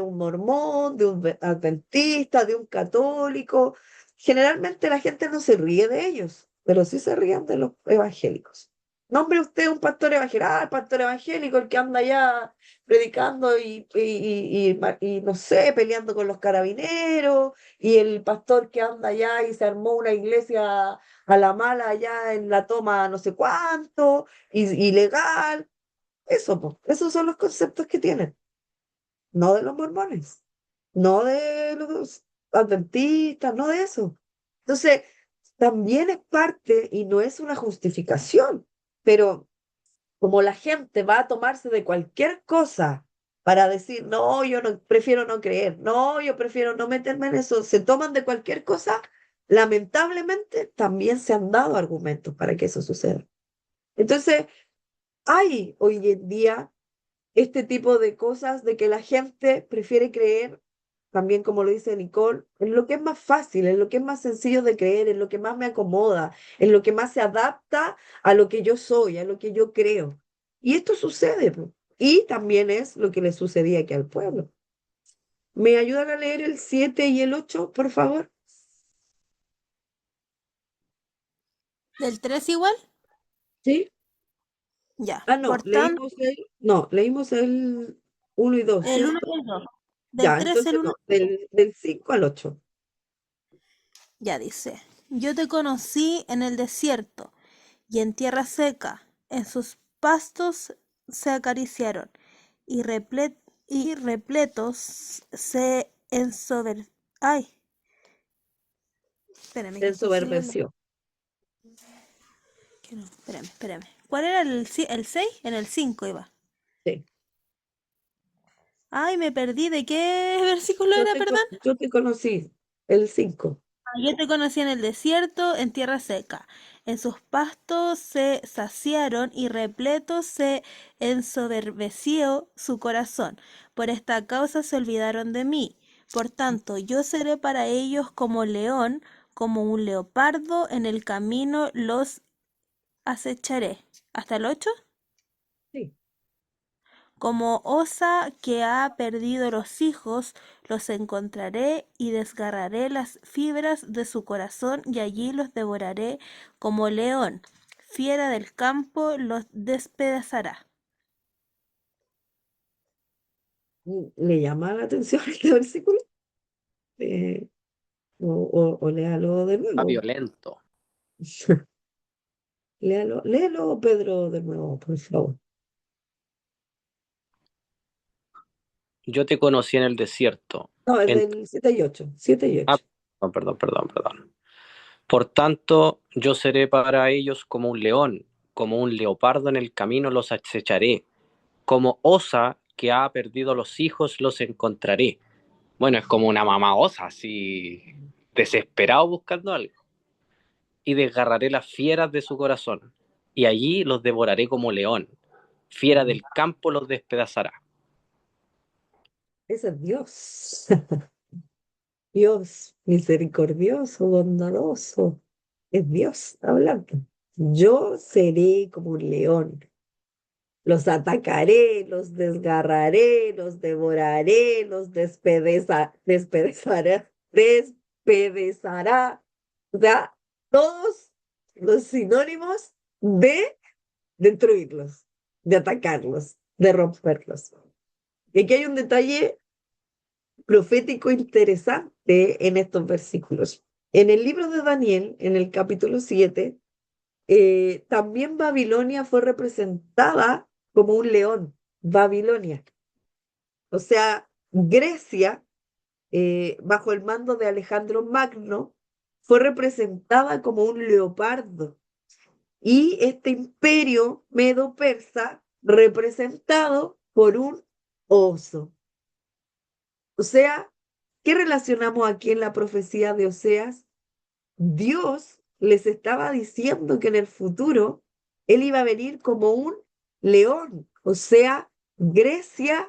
un mormón, de un adventista, de un católico. Generalmente la gente no se ríe de ellos, pero sí se ríen de los evangélicos. Nombre usted un pastor evangélico, el pastor evangélico, el que anda allá predicando y no sé, peleando con los carabineros, y el pastor que anda allá y se armó una iglesia a la mala allá en la toma no sé cuánto, ilegal. Eso, po, esos son los conceptos que tienen, no de los mormones, no de los adventistas, no de eso. Entonces, también es parte y no es una justificación, pero como la gente va a tomarse de cualquier cosa para decir, no, yo no, prefiero no creer, no, yo prefiero no meterme en eso, se toman de cualquier cosa, lamentablemente también se han dado argumentos para que eso suceda. Entonces, hay hoy en día este tipo de cosas de que la gente prefiere creer, también como lo dice Nicole, en lo que es más fácil, en lo que es más sencillo de creer, en lo que más me acomoda, en lo que más se adapta a lo que yo soy, a lo que yo creo. Y esto sucede, po. Y también es lo que le sucedía aquí al pueblo. ¿Me ayudan a leer el 7 y el 8, por favor? ¿Del 3 igual? ¿Sí? Ya. Ah, no, Por tanto, leímos el 1 y 2, el 1 ¿cierto? y el 2. Del Ya, 3 el entonces 1. no, del 5 al 8. Ya dice, yo te conocí en el desierto y en tierra seca, en sus pastos se acariciaron y, y repletos se Ay, espérame, Se que estoy sin leerlo. ensoberbeció. Que no, espérame. ¿Cuál era el 6? En el 5 iba. Sí. Ay, me perdí. ¿De qué versículo era, perdón? Yo te conocí, el 5. Yo te conocí en el desierto, en tierra seca. En sus pastos se saciaron y repleto se ensoberbeció su corazón. Por esta causa se olvidaron de mí. Por tanto, yo seré para ellos como león, como un leopardo en el camino los acecharé. ¿Hasta el 8? Sí. Como osa que ha perdido los hijos, los encontraré y desgarraré las fibras de su corazón y allí los devoraré como león. Fiera del campo los despedazará. ¿Le llama la atención este versículo? Eh, o léalo de Está nuevo. violento. Léalo, Pedro, de nuevo, por favor. Yo te conocí en el desierto. No, el En... del 7 y 8. 7 y Ah, 8. perdón. Por tanto, yo seré para ellos como un león, como un leopardo en el camino los acecharé, como osa que ha perdido los hijos los encontraré. Bueno, es como una mamá osa, así desesperado buscando algo. Y desgarraré las fieras de su corazón, y allí los devoraré como león. Fiera del campo los despedazará. Ese es Dios. Dios misericordioso, bondadoso. Es Dios hablando. Yo seré como un león. Los atacaré, los desgarraré, los devoraré, los despedezará. O sea, todos los sinónimos de destruirlos, de atacarlos, de romperlos. Y aquí hay un detalle profético interesante en estos versículos. En el libro de Daniel, en el capítulo 7, también Babilonia fue representada como un león, Babilonia. O sea, Grecia, bajo el mando de Alejandro Magno, fue representada como un leopardo. Y este imperio medo-persa representado por un oso. O sea, ¿qué relacionamos aquí en la profecía de Oseas? Dios les estaba diciendo que en el futuro Él iba a venir como un león, o sea, Grecia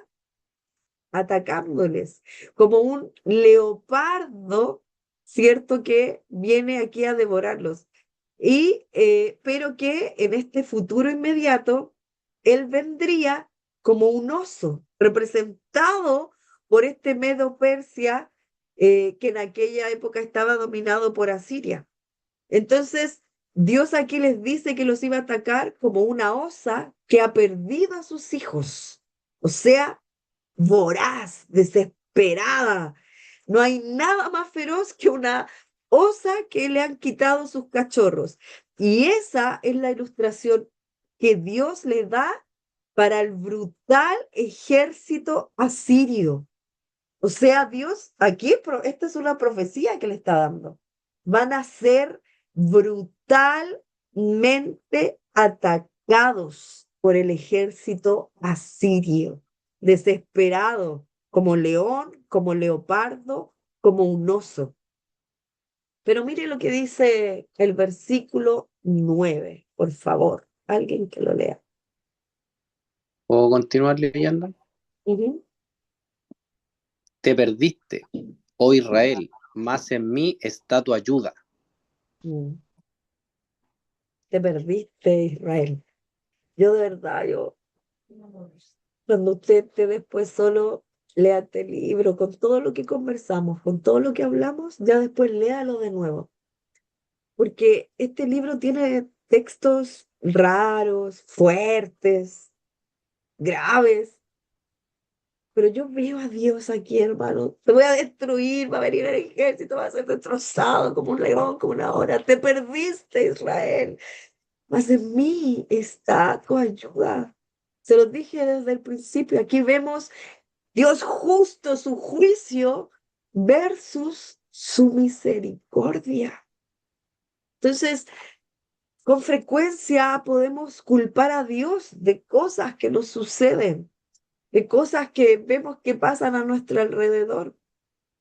atacándoles, como un leopardo, ¿cierto? Que viene aquí a devorarlos. Pero que en este futuro inmediato, Él vendría como un oso, representado por este Medo Persia, que en aquella época estaba dominado por Asiria. Entonces, Dios aquí les dice que los iba a atacar como una osa que ha perdido a sus hijos. O sea, voraz, desesperada. No hay nada más feroz que una osa que le han quitado sus cachorros. Y esa es la ilustración que Dios le da para el brutal ejército asirio. O sea, Dios, aquí esta es una profecía que le está dando. Van a ser brutalmente atacados por el ejército asirio, desesperado, como león, como leopardo, como un oso. Pero mire lo que dice el versículo 9, por favor, alguien que lo lea. ¿Puedo continuar leyendo? Ujú. Te perdiste, oh Israel, mas en mí está tu ayuda. Mm. Te perdiste, Israel. Yo de verdad, cuando usted esté después solo, lea este libro con todo lo que conversamos, con todo lo que hablamos, ya después léalo de nuevo, porque este libro tiene textos raros, fuertes, graves, pero yo veo a Dios aquí, hermano. Te voy a destruir, va a venir el ejército, va a ser destrozado como un león, como una hora. Te perdiste, Israel. Mas en mí está tu ayuda. Se los dije desde el principio. Aquí vemos Dios justo, su juicio versus su misericordia. Entonces, con frecuencia podemos culpar a Dios de cosas que nos suceden, de cosas que vemos que pasan a nuestro alrededor.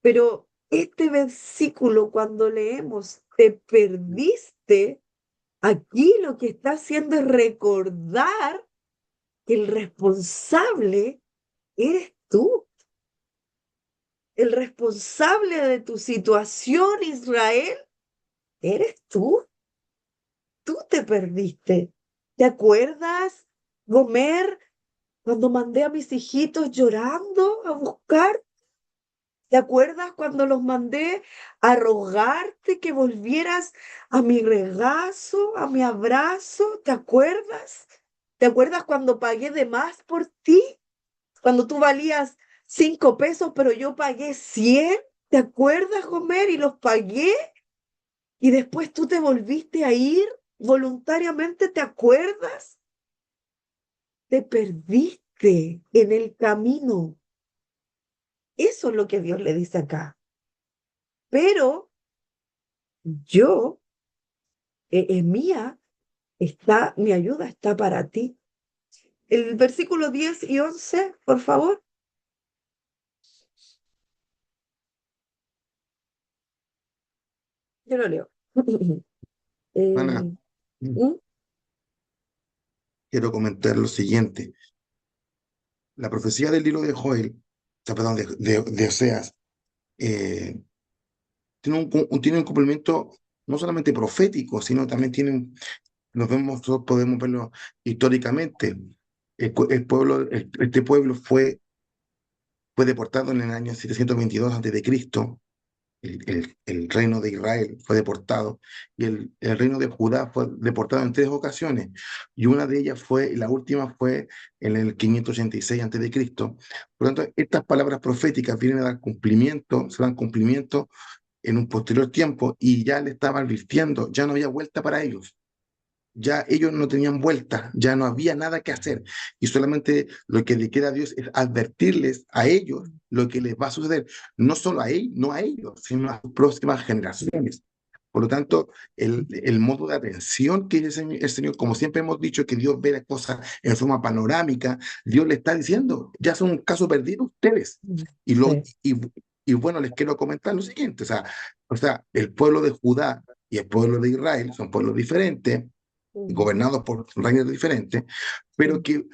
Pero este versículo, cuando leemos, te perdiste, aquí lo que está haciendo es recordar que el responsable eres tú. El responsable de tu situación, Israel, eres tú. Tú te perdiste. ¿Te acuerdas, Gomer, cuando mandé a mis hijitos llorando a buscar? ¿Te acuerdas cuando los mandé a rogarte que volvieras a mi regazo, a mi abrazo? ¿Te acuerdas? ¿Te acuerdas cuando pagué de más por ti? Cuando tú valías 5 pesos, pero yo pagué 100. ¿Te acuerdas, Homer? Y los pagué. Y después tú te volviste a ir voluntariamente. ¿Te acuerdas? Te perdiste en el camino. Eso es lo que Dios le dice acá. Pero yo, en mía, está, mi ayuda está para ti. El versículo 10 y 11, por favor. Yo lo leo. Hermana, Eh, ¿Mm? quiero comentar lo siguiente. La profecía del libro de Joel, o sea, perdón, de Oseas, eh, tiene un cumplimiento no solamente profético, sino también nosotros podemos verlo históricamente. Este pueblo fue deportado en el año 722 a.C. El reino de Israel fue deportado y el reino de Judá fue deportado en 3 ocasiones, y una de ellas la última fue en el 586 a.C. Por lo tanto, estas palabras proféticas vienen a dar cumplimiento, se dan cumplimiento en un posterior tiempo, y ya le estaba advirtiendo, ya no había vuelta para ellos. Ya ellos no tenían vuelta, ya no había nada que hacer, y solamente lo que le queda a Dios es advertirles a ellos lo que les va a suceder, no solo a él, no a ellos, sino a sus próximas generaciones. Por lo tanto, el modo de atención que es el Señor, como siempre hemos dicho, que Dios ve las cosas en forma panorámica, Dios le está diciendo, ya son un caso perdido ustedes. Y, lo, Sí. y bueno, les quiero comentar lo siguiente, o sea, el pueblo de Judá y el pueblo de Israel son pueblos diferentes, gobernados por reinos diferentes, pero que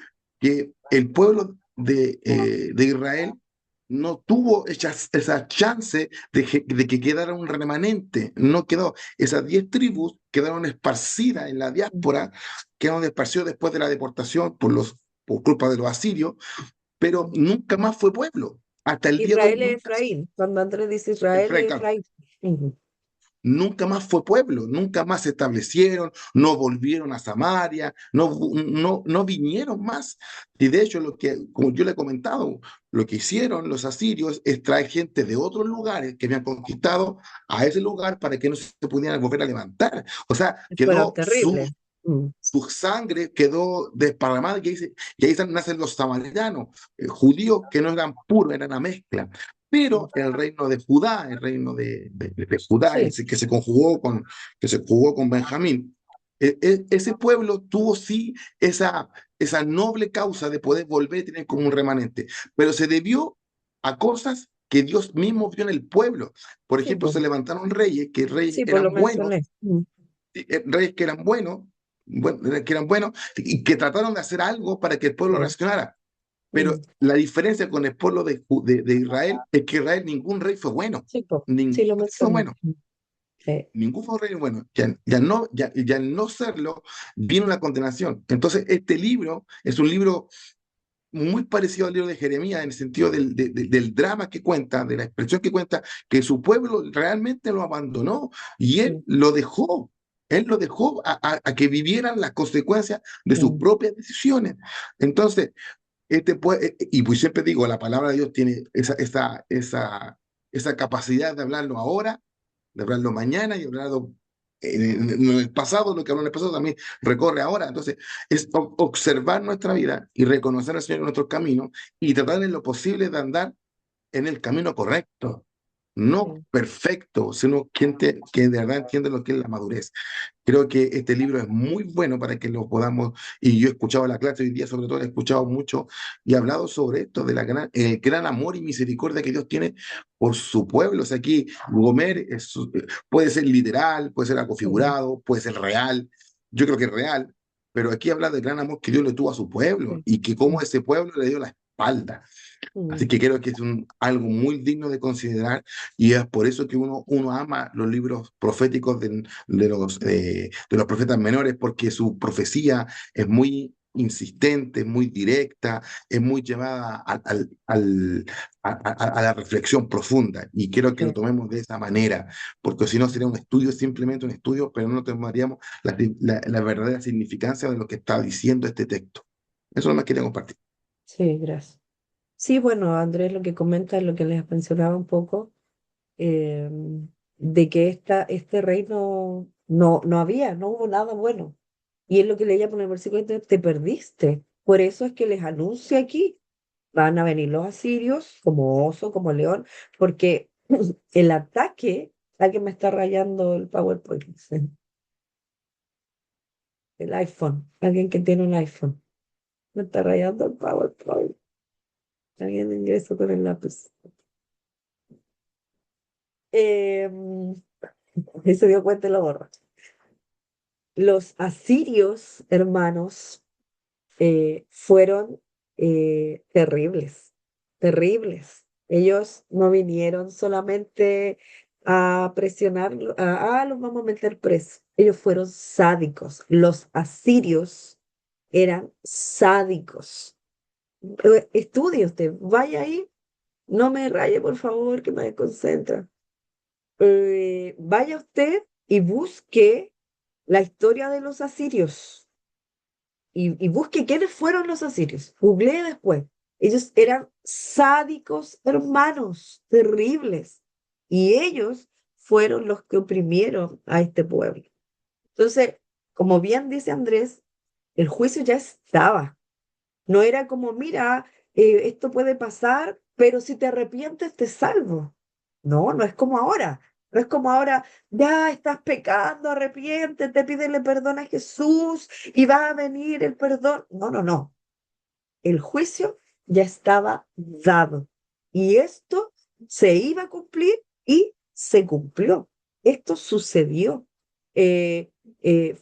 el pueblo de Israel no tuvo esa chance de que quedara un remanente, no quedó. Esas 10 tribus quedaron esparcidas en la diáspora, quedaron esparcidos después de la deportación por culpa de los asirios, pero nunca más fue pueblo. Hasta el día de hoy Israel es nunca, Efraín. Cuando Andrés dice Israel es claro, Efraín. Ujú. nunca más fue pueblo, nunca más se establecieron, no volvieron a Samaria, no vinieron más. Y de hecho, como yo le he comentado, lo que hicieron los asirios es traer gente de otros lugares que habían conquistado a ese lugar para que no se pudieran volver a levantar. O sea, Fueron quedó terribles. su sangre quedó desparramada, y ahí nacen los samaritanos, judíos que no eran puros, eran una mezcla. Pero el reino de Judá, el reino de Judá, Sí. que se jugó con Benjamín, ese pueblo tuvo sí esa noble causa de poder volver a tener como un remanente, pero se debió a cosas que Dios mismo vio en el pueblo. Por Sí, ejemplo, pues, se levantaron reyes, que reyes sí, pues lo eran buenos, mencioné. reyes que eran buenos, y que trataron de hacer algo para que el pueblo Sí. reaccionara. Pero la diferencia con el pueblo de Israel es que Israel ningún rey fue bueno. Sí, pues, sí Ningún lo rey fue mencioné. bueno. Sí. Ningún fue rey bueno. Ya al no serlo, vino la condenación. Entonces, este libro es un libro muy parecido al libro de Jeremías en el sentido del drama que cuenta, de la expresión que cuenta, que su pueblo realmente lo abandonó y él lo dejó. Él lo dejó a que vivieran las consecuencias de sus propias decisiones. Entonces, y pues siempre digo, la palabra de Dios tiene esa capacidad de hablarlo ahora, de hablarlo mañana y hablarlo en el pasado, lo que habló en el pasado también recorre ahora. Entonces, es observar nuestra vida y reconocer al Señor en nuestros caminos y tratar en lo posible de andar en el camino correcto, no perfecto, sino que de verdad entiende lo que es la madurez. Creo que este libro es muy bueno para que lo podamos, y yo he escuchado la clase hoy día, sobre todo, he escuchado mucho y he hablado sobre esto, de gran amor y misericordia que Dios tiene por su pueblo. O sea, aquí Gomer puede ser literal, puede ser algo figurado, puede ser real, yo creo que es real, pero aquí habla del gran amor que Dios le tuvo a su pueblo y que cómo ese pueblo le dio la espalda. Así que creo que es algo muy digno de considerar y es por eso que uno ama los libros proféticos de los profetas menores, porque su profecía es muy insistente, es muy directa, es muy llevada a la reflexión profunda y quiero que lo tomemos de esa manera, porque si no sería un estudio, simplemente un estudio, pero no tomaríamos la verdadera significancia de lo que está diciendo este texto. Eso no me quería compartir. Sí, gracias. Sí, bueno, Andrés lo que comenta es lo que les mencionaba un poco, eh, de que este reino no hubo nada bueno. Y es lo que leía por el versículo, te perdiste. Por eso es que les anuncia aquí, van a venir los asirios como oso, como león, porque el ataque, alguien me está rayando el PowerPoint, el iPhone, alguien que tiene un iPhone, me está rayando el PowerPoint, alguien ingresa con el lápiz. Y se dio cuenta y lo borra. Los asirios, hermanos, fueron terribles, terribles. Ellos no vinieron solamente a presionarlo, los vamos a meter presos. Ellos fueron sádicos. Los asirios eran sádicos. Estudie usted, vaya ahí, no me raye, por favor, que me desconcentra. Vaya usted y busque la historia de los asirios y busque quiénes fueron los asirios. Googleé después. Ellos eran sádicos hermanos, terribles. Y ellos fueron los que oprimieron a este pueblo. Entonces, como bien dice Andrés, el juicio ya estaba. No era como, mira, esto puede pasar, pero si te arrepientes te salvo. No, no es como ahora. No es como ahora, ya estás pecando, arrepiéntete, pídele perdón a Jesús y va a venir el perdón. No, no, no. El juicio ya estaba dado. Y esto se iba a cumplir y se cumplió. Esto sucedió. Eh,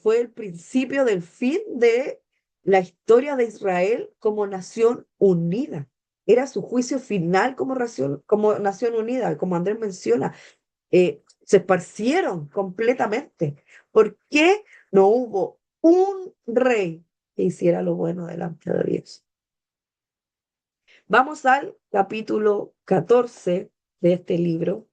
fue el principio del fin de la historia de Israel como nación unida. Era su juicio final como nación unida, como Andrés menciona. Se esparcieron completamente. ¿Por qué no hubo un rey que hiciera lo bueno delante de Dios? Vamos al capítulo 14 de este libro.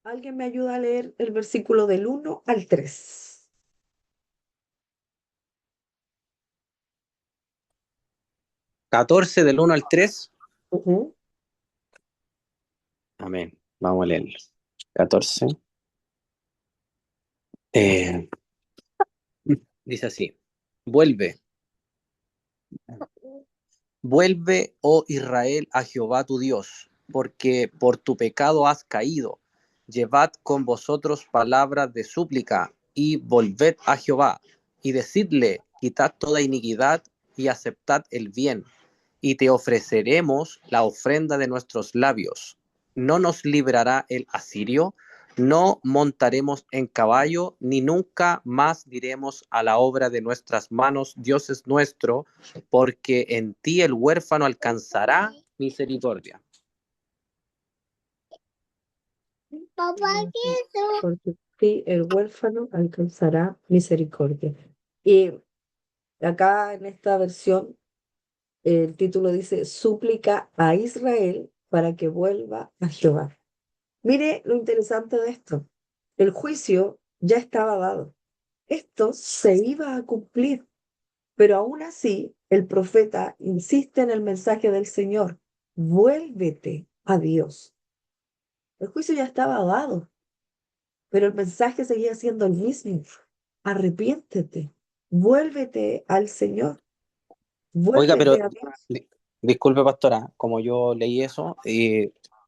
¿Alguien me ayuda a leer el versículo del 1 al 3? 14 del 1 al 3. Ujú. Amén. Vamos a leerlo. 14. Eh, dice así. Vuelve, oh Israel, a Jehová tu Dios, porque por tu pecado has caído. Llevad con vosotros palabras de súplica y volved a Jehová y decidle, quitad toda iniquidad y aceptad el bien, y te ofreceremos la ofrenda de nuestros labios. ¿No nos librará el asirio? No montaremos en caballo, ni nunca más diremos a la obra de nuestras manos, Dios es nuestro, porque en ti el huérfano alcanzará misericordia. Porque sí, el huérfano alcanzará misericordia. Y acá en esta versión, el título dice, súplica a Israel para que vuelva a Jehová. Mire lo interesante de esto. El juicio ya estaba dado. Esto se iba a cumplir, pero aún así el profeta insiste en el mensaje del Señor. Vuélvete a Dios. El juicio ya estaba dado, pero el mensaje seguía siendo el mismo. Arrepiéntete, vuélvete al Señor, Oiga, pero vuélvete a Dios. disculpe, pastora, como yo leí eso,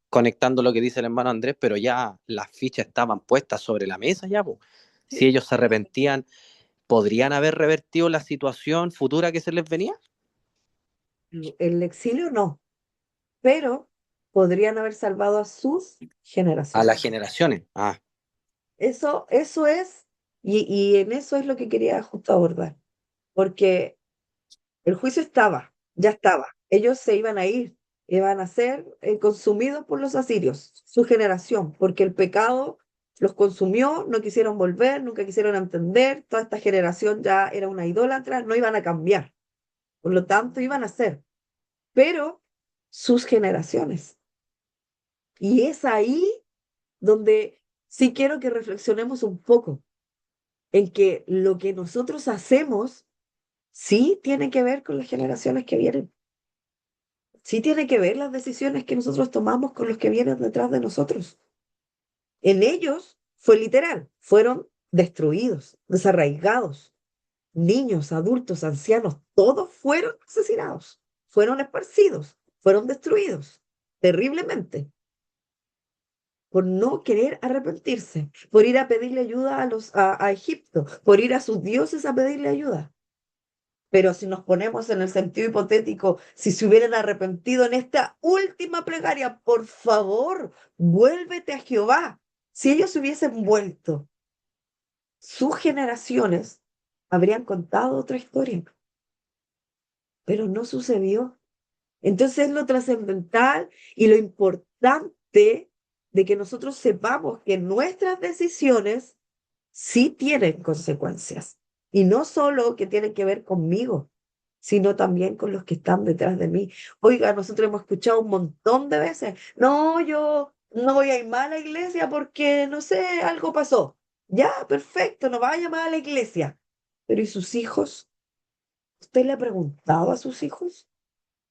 conectando lo que dice el hermano Andrés, pero ya las fichas estaban puestas sobre la mesa ya, po. Si Sí. ellos se arrepentían, ¿podrían haber revertido la situación futura que se les venía? El exilio no, pero podrían haber salvado a sus A las generaciones. generaciones. Ah, Eso es, y en eso es lo que quería justo abordar, porque el juicio estaba, ya estaba. Ellos se iban a ir, iban a ser consumidos por los asirios, su generación, porque el pecado los consumió, no quisieron volver, nunca quisieron entender, toda esta generación ya era una idólatra, no iban a cambiar, por lo tanto iban a ser, pero sus generaciones. Y es ahí donde sí quiero que reflexionemos un poco, en que lo que nosotros hacemos sí tiene que ver con las generaciones que vienen. Sí tiene que ver las decisiones que nosotros tomamos con los que vienen detrás de nosotros. En ellos fue literal, fueron destruidos, desarraigados, niños, adultos, ancianos, todos fueron asesinados, fueron esparcidos, fueron destruidos terriblemente por no querer arrepentirse, por ir a pedirle ayuda a Egipto, por ir a sus dioses a pedirle ayuda. Pero si nos ponemos en el sentido hipotético, si se hubieran arrepentido en esta última plegaria, por favor, vuélvete a Jehová. Si ellos se hubiesen vuelto, sus generaciones habrían contado otra historia, pero no sucedió. Entonces lo trascendental y lo importante de que nosotros sepamos que nuestras decisiones sí tienen consecuencias. Y no solo que tienen que ver conmigo, sino también con los que están detrás de mí. Oiga, nosotros hemos escuchado un montón de veces, no, yo no voy a ir más a la iglesia porque, no sé, algo pasó. Ya, perfecto, no vaya más a la iglesia. Pero ¿y sus hijos? ¿Usted le ha preguntado a sus hijos?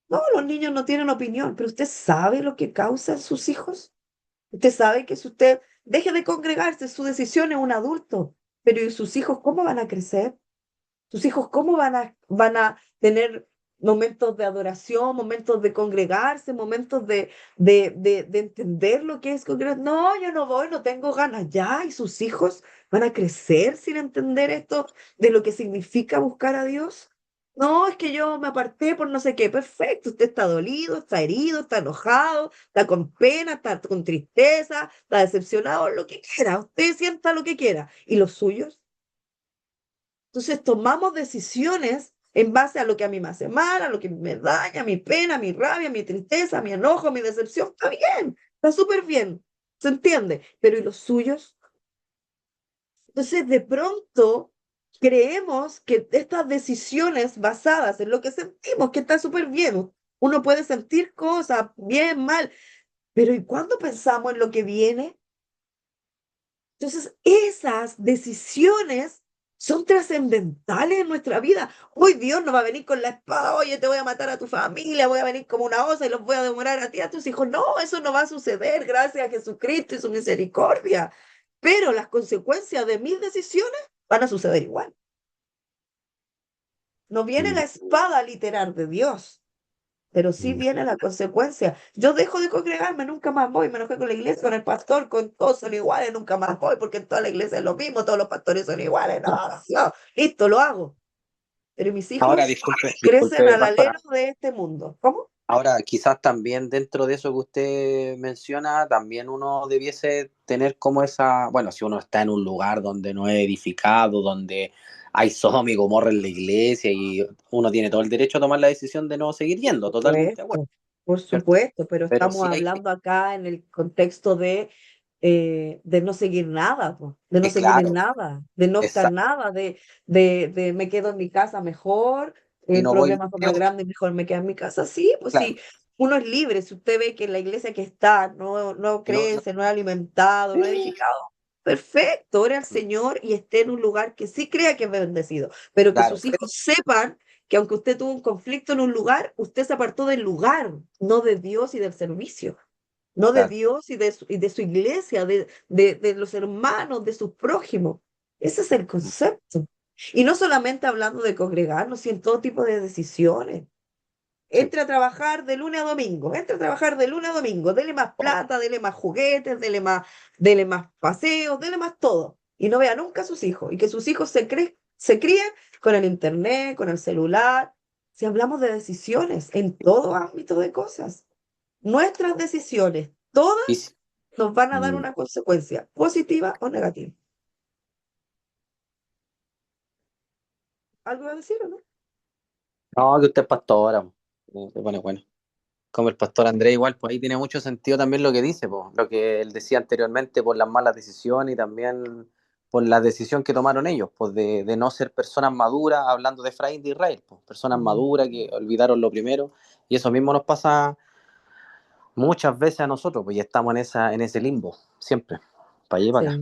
No, los niños no tienen opinión, pero ¿usted sabe lo que causan sus hijos? Usted sabe que si usted deje de congregarse, su decisión es un adulto, pero ¿y sus hijos cómo van a crecer? ¿Sus hijos cómo van a tener momentos de adoración, momentos de congregarse, momentos de entender lo que es congregarse? No, yo no voy, no tengo ganas. Ya, ¿y sus hijos van a crecer sin entender esto de lo que significa buscar a Dios? No, es que yo me aparté por no sé qué. Perfecto, usted está dolido, está herido, está enojado, está con pena, está con tristeza, está decepcionado, lo que quiera. Usted sienta lo que quiera. ¿Y los suyos? Entonces tomamos decisiones en base a lo que a mí me hace mal, a lo que me daña, mi pena, mi rabia, mi tristeza, mi enojo, mi decepción. Está bien, está súper bien, se entiende. Pero ¿y los suyos? Entonces de pronto creemos que estas decisiones basadas en lo que sentimos, que está súper bien, uno puede sentir cosas bien, mal, pero ¿y cuándo pensamos en lo que viene? Entonces, esas decisiones son trascendentales en nuestra vida. Hoy Dios no va a venir con la espada, oye, te voy a matar a tu familia, voy a venir como una osa y los voy a devorar a ti, a tus hijos. No, eso no va a suceder gracias a Jesucristo y su misericordia. Pero las consecuencias de mis decisiones van a suceder igual. No viene la espada literal de Dios, pero sí viene la consecuencia. Yo dejo de congregarme, nunca más voy, me enojé con la iglesia, con el pastor, con todos son iguales, nunca más voy, porque en toda la iglesia es lo mismo, todos los pastores son iguales, no, no, listo, lo hago. Pero mis ahora, hijos crecen disculpe, al pastora. alero de este mundo. ¿Cómo? Ahora, quizás también dentro de eso que usted menciona, también uno debiese tener como esa, bueno, si uno está en un lugar donde no es edificado, donde hay Sodoma y Gomorra en la iglesia y uno tiene todo el derecho a tomar la decisión de no seguir yendo, totalmente de acuerdo, Por ¿cierto? supuesto, pero Pero estamos sí hay que, hablando acá en el contexto de de no seguir nada, po, de no seguir en Claro, nada, de no optar exacto. nada, de me quedo en mi casa mejor, Y el no voy, problema fue más grande, mejor me quedo en mi casa. Sí, pues claro. sí, uno es libre. Si usted ve que en la iglesia que está no No, crece, no es alimentado, no es edificado, perfecto, ore al Señor y esté en un lugar que sí crea que es bendecido, pero que claro, sus hijos sepan que aunque usted tuvo un conflicto en un lugar, usted se apartó del lugar, no de Dios y del servicio, no de claro. Dios y de su iglesia, de los hermanos, de sus prójimos. Ese es el concepto. Y no solamente hablando de congregarnos, sino en todo tipo de decisiones. Sí. Entre a trabajar de lunes a domingo, entre a trabajar de lunes a domingo, dele más plata, dele más juguetes, dele más paseos, dele más todo. Y no vea nunca a sus hijos. Y que sus hijos se críen con el internet, con el celular. Si hablamos de decisiones en todo ámbito de cosas, nuestras decisiones, todas Y si- nos van a dar mm, una consecuencia, positiva o negativa. ¿Algo va a decir o no? no, que usted es pastora. Se pone bueno. Como el pastor Andrés, igual, pues ahí tiene mucho sentido también lo que dice, pues, lo que él decía anteriormente por las malas decisiones y también por la decisión que tomaron ellos, pues de no ser personas maduras, hablando de Efraín de Israel, pues, personas Mm, maduras que olvidaron lo primero, y eso mismo nos pasa muchas veces a nosotros, pues ya estamos en ese limbo, siempre, para allá y para acá.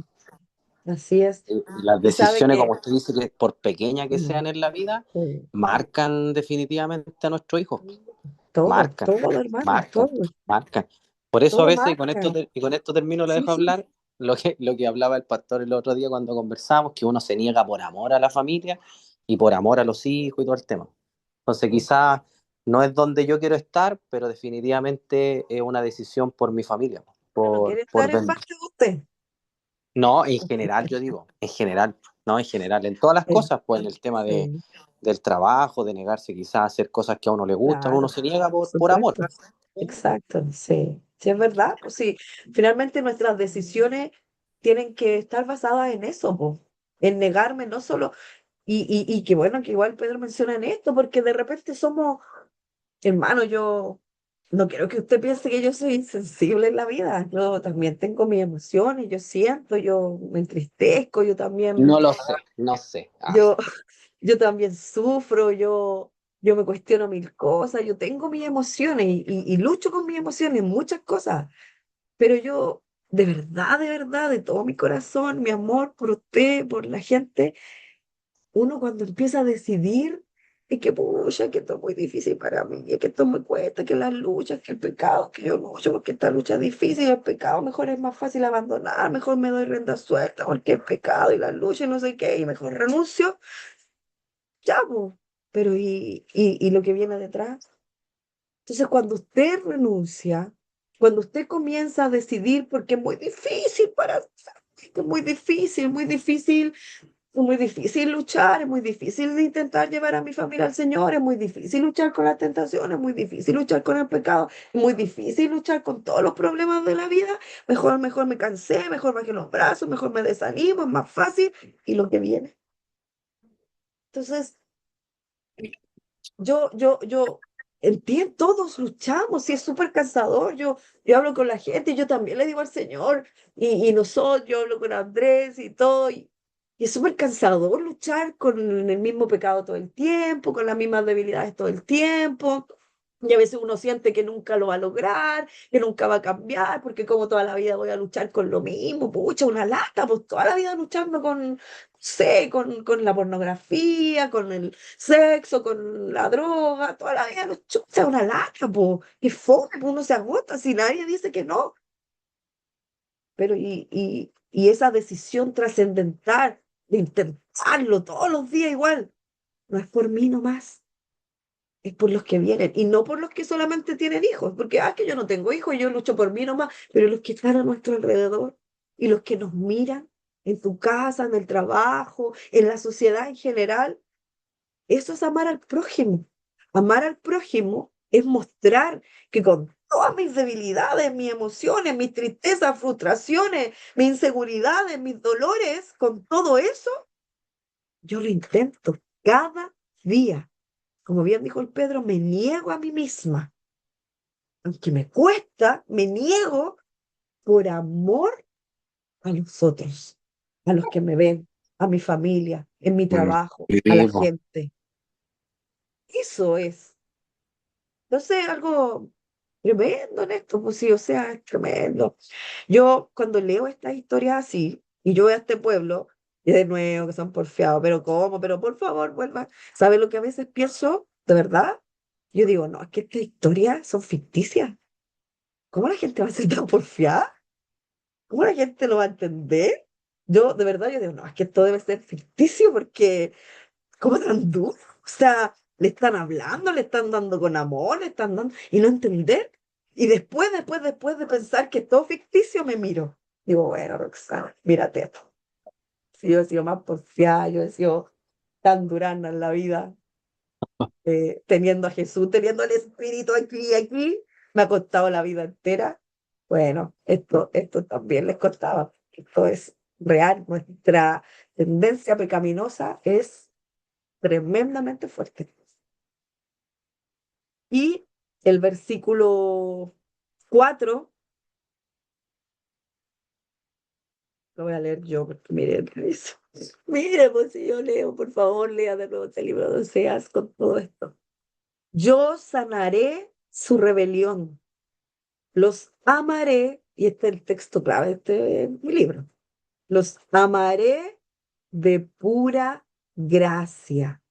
sí, así es. Y las Y sabe decisiones, que como usted dice, que por pequeñas que mm, sean en la vida, sí, marcan definitivamente a nuestros hijos. todo, Marcan, todo, hermano, marcan, todo, marcan. Por eso a todo veces, marca. y con esto termino, la Sí, dejo sí, hablar, lo que hablaba el pastor el otro día cuando conversamos, que uno se niega por amor a la familia y por amor a los hijos y todo el tema. Entonces sí. quizás no es donde yo quiero estar, pero definitivamente es una decisión por mi familia, Pero no quiere por estar en parte de usted. no, en general yo digo, en general, no, en general, en todas las Sí, cosas, pues en el tema sí, del trabajo, de negarse quizás a hacer cosas que a uno le gustan, uno claro, se niega por por amor. supuesto. Exacto, sí. Sí, es verdad. Pues sí, finalmente nuestras decisiones tienen que estar basadas en eso, po. En negarme, no solo. Y qué bueno que igual Pedro menciona en esto, porque de repente somos, hermano, yo no quiero que usted piense que yo soy insensible en la vida. Yo también tengo mis emociones, yo siento, yo me entristezco, yo también, No lo sé, no sé. Ah, yo, yo también sufro, yo me cuestiono mil cosas, yo tengo mis emociones y lucho con mis emociones en muchas cosas, pero yo, de verdad, de todo mi corazón, mi amor por usted, por la gente, uno cuando empieza a decidir, es que, pucha, que esto es muy difícil para mí, es que esto me cuesta, que las luchas, que el pecado, que yo lucho, porque esta lucha es difícil, el pecado mejor es más fácil abandonar, mejor me doy rienda suelta, porque el pecado y las luchas, no sé qué, y mejor renuncio, ya, pues, pero y lo que viene detrás? Entonces, cuando usted renuncia, cuando usted comienza a decidir, porque es muy difícil luchar, es muy difícil intentar llevar a mi familia al Señor, es muy difícil luchar con las tentaciones, es muy difícil luchar con el pecado, es muy difícil luchar con todos los problemas de la vida. Mejor me cansé, mejor bajé los brazos, mejor me desanimo, es más fácil. Y lo que viene. Entonces, yo entiendo, todos luchamos y es súper cansador. Yo hablo con la gente y yo también le digo al Señor y nosotros, yo hablo con Andrés y todo. Y es súper cansador luchar con el mismo pecado todo el tiempo, con las mismas debilidades todo el tiempo. Y a veces uno siente que nunca lo va a lograr, que nunca va a cambiar, porque como toda la vida voy a luchar con lo mismo, pucha, una lata, pues toda la vida luchando con, no sé, con la pornografía, con el sexo, con la droga, toda la vida chucha, una lata, pues, que fome, pues uno se agota si nadie dice que no. Pero y esa decisión trascendental de intentarlo todos los días igual, no es por mí nomás, es por los que vienen y no por los que solamente tienen hijos, porque que yo no tengo hijos y yo lucho por mí nomás, pero los que están a nuestro alrededor y los que nos miran en tu casa, en el trabajo, en la sociedad en general, eso es amar al prójimo. Amar al prójimo es mostrar que con todas mis debilidades, mis emociones, mis tristezas, frustraciones, mis inseguridades, mis dolores, con todo eso, yo lo intento cada día. Como bien dijo el Pedro, me niego a mí misma. Aunque me cuesta, me niego por amor a los otros, a los que me ven, a mi familia, en mi Bueno, trabajo, a la sí, po. gente. Eso es. No sé, algo tremendo en esto, pues sí, o sea, es tremendo. Yo cuando leo estas historias así, y yo voy a este pueblo, y de nuevo que son porfiados, pero ¿cómo? Pero por favor, vuelvan. ¿Sabes lo que a veces pienso? ¿De verdad? Yo digo, no, es que estas historias son ficticias. ¿Cómo la gente va a ser tan porfiada? ¿Cómo la gente lo va a entender? Yo, de verdad, yo digo, no, es que esto debe ser ficticio porque, ¿cómo tan duro? O sea, le están hablando, le están dando con amor, le están dando, y no entender. Y después de pensar que es todo ficticio, me miro. Digo, bueno, Roxana, mírate esto. Si yo he sido más porfiada, yo he sido tan durana en la vida, teniendo a Jesús, teniendo el Espíritu aquí y aquí, me ha costado la vida entera. Bueno, esto también les costaba. Esto es real. Nuestra tendencia pecaminosa es tremendamente fuerte. Y el versículo 4 lo voy a leer yo, porque mire, eso. Mire, pues si yo leo, por favor, lea de nuevo este libro de Oseas con todo esto. Yo sanaré su rebelión, los amaré, y este es el texto clave de mi libro, los amaré de pura gracia,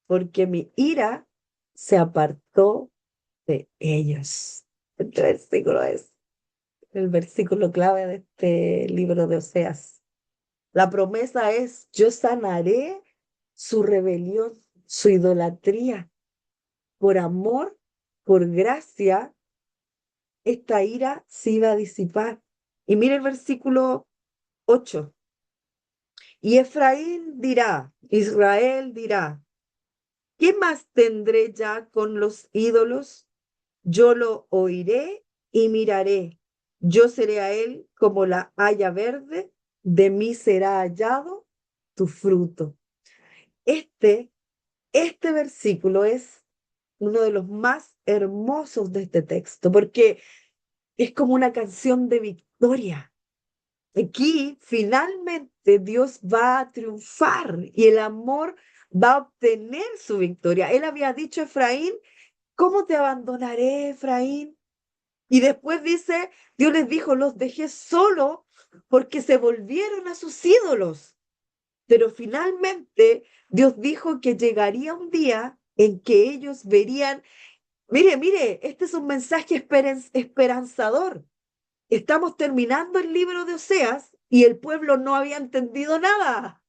porque mi ira se apartó de ellos. Este versículo es el versículo clave de este libro de Oseas. La promesa es, yo sanaré su rebelión, su idolatría, por amor, por gracia, esta ira se iba a disipar. Y mire el versículo 8. Y Efraín dirá, Israel dirá, ¿qué más tendré ya con los ídolos? Yo lo oiré y miraré. Yo seré a él como la haya verde, de mí será hallado tu fruto. Este, este versículo es uno de los más hermosos de este texto, porque es como una canción de victoria. Aquí finalmente Dios va a triunfar y el amor va a obtener su victoria. Él había dicho a Efraín, ¿cómo te abandonaré, Efraín? Y después dice, Dios les dijo, los dejé solo porque se volvieron a sus ídolos. Pero finalmente Dios dijo que llegaría un día en que ellos verían, mire, este es un mensaje esperanzador. Estamos terminando el libro de Oseas y el pueblo no había entendido nada.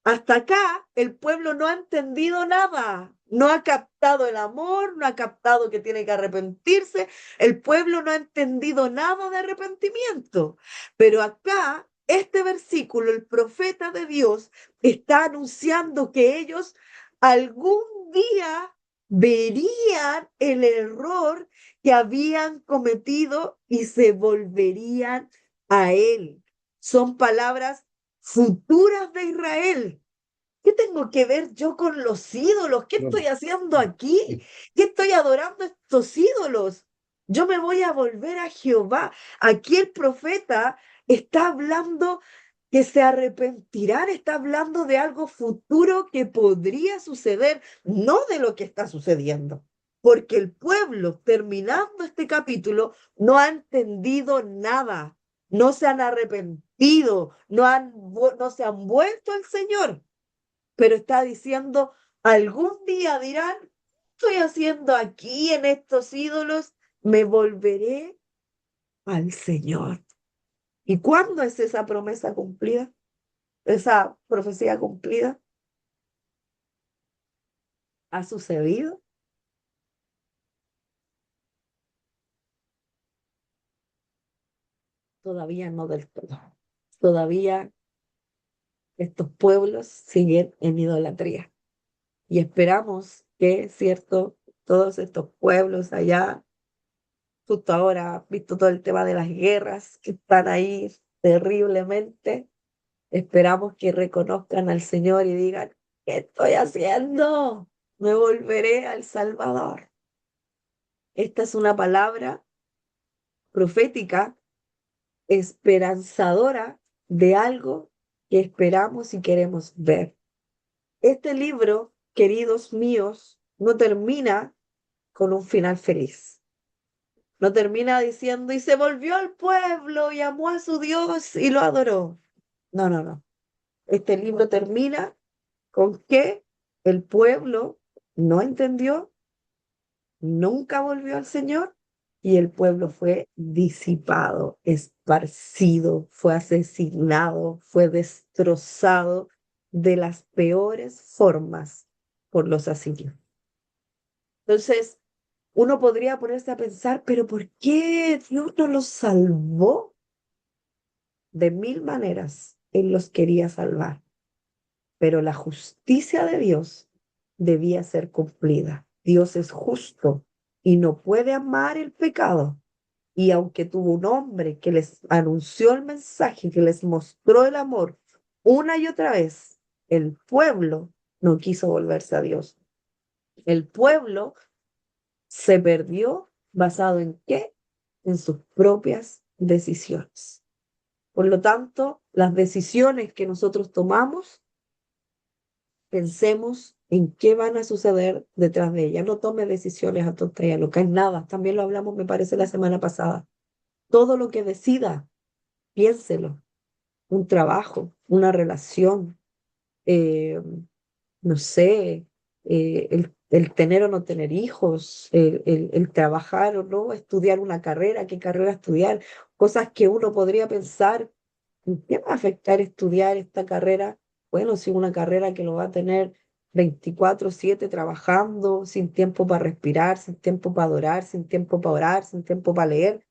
Hasta acá el pueblo no ha entendido nada, no ha captado el amor, no ha captado que tiene que arrepentirse, el pueblo no ha entendido nada de arrepentimiento. Pero acá, este versículo, el profeta de Dios está anunciando que ellos algún día verían el error que habían cometido y se volverían a él. Son palabras futuras de Israel. ¿Qué tengo que ver yo con los ídolos? ¿Qué estoy haciendo aquí? ¿Qué estoy adorando estos ídolos? Yo me voy a volver a Jehová. Aquí el profeta está hablando que se arrepentirán, está hablando de algo futuro que podría suceder, no de lo que está sucediendo. Porque el pueblo, terminando este capítulo, no ha entendido nada, no se han arrepentido, no se han vuelto al Señor, pero está diciendo, algún día dirán, ¿qué estoy haciendo aquí en estos ídolos? Me volveré al Señor. ¿Y cuándo es esa promesa cumplida? Esa profecía cumplida. ¿Ha sucedido? Todavía no del todo. Todavía estos pueblos siguen en idolatría. Y esperamos que, cierto, todos estos pueblos allá, justo ahora, visto todo el tema de las guerras que están ahí terriblemente, esperamos que reconozcan al Señor y digan, ¿qué estoy haciendo? Me volveré al Salvador. Esta es una palabra profética, esperanzadora, de algo que esperamos y queremos ver. Este libro, queridos míos, no termina con un final feliz. No termina diciendo, y se volvió al pueblo y amó a su Dios y lo adoró. No, no, no. Este libro termina con que el pueblo no entendió, nunca volvió al Señor y el pueblo fue disipado, esparcido, fue asesinado, fue destrozado de las peores formas por los asirios. Entonces, uno podría ponerse a pensar, pero ¿por qué Dios no los salvó? De mil maneras Él los quería salvar, pero la justicia de Dios debía ser cumplida. Dios es justo y no puede amar el pecado. Y aunque tuvo un hombre que les anunció el mensaje, que les mostró el amor una y otra vez, el pueblo no quiso volverse a Dios. El pueblo se perdió basado en qué? En sus propias decisiones. Por lo tanto, las decisiones que nosotros tomamos, pensemos en qué van a suceder detrás de ellas. No tome decisiones a tonta y a loca, es nada. También lo hablamos, me parece, la semana pasada. Todo lo que decida, piénselo. Un trabajo, una relación, eh, no sé, el tener o no tener hijos, el trabajar o no, estudiar una carrera, qué carrera estudiar, cosas que uno podría pensar, ¿en qué va a afectar estudiar esta carrera? Bueno, si una carrera que lo va a tener 24/7 trabajando, sin tiempo para respirar, sin tiempo para adorar, sin tiempo para orar, sin tiempo para leer,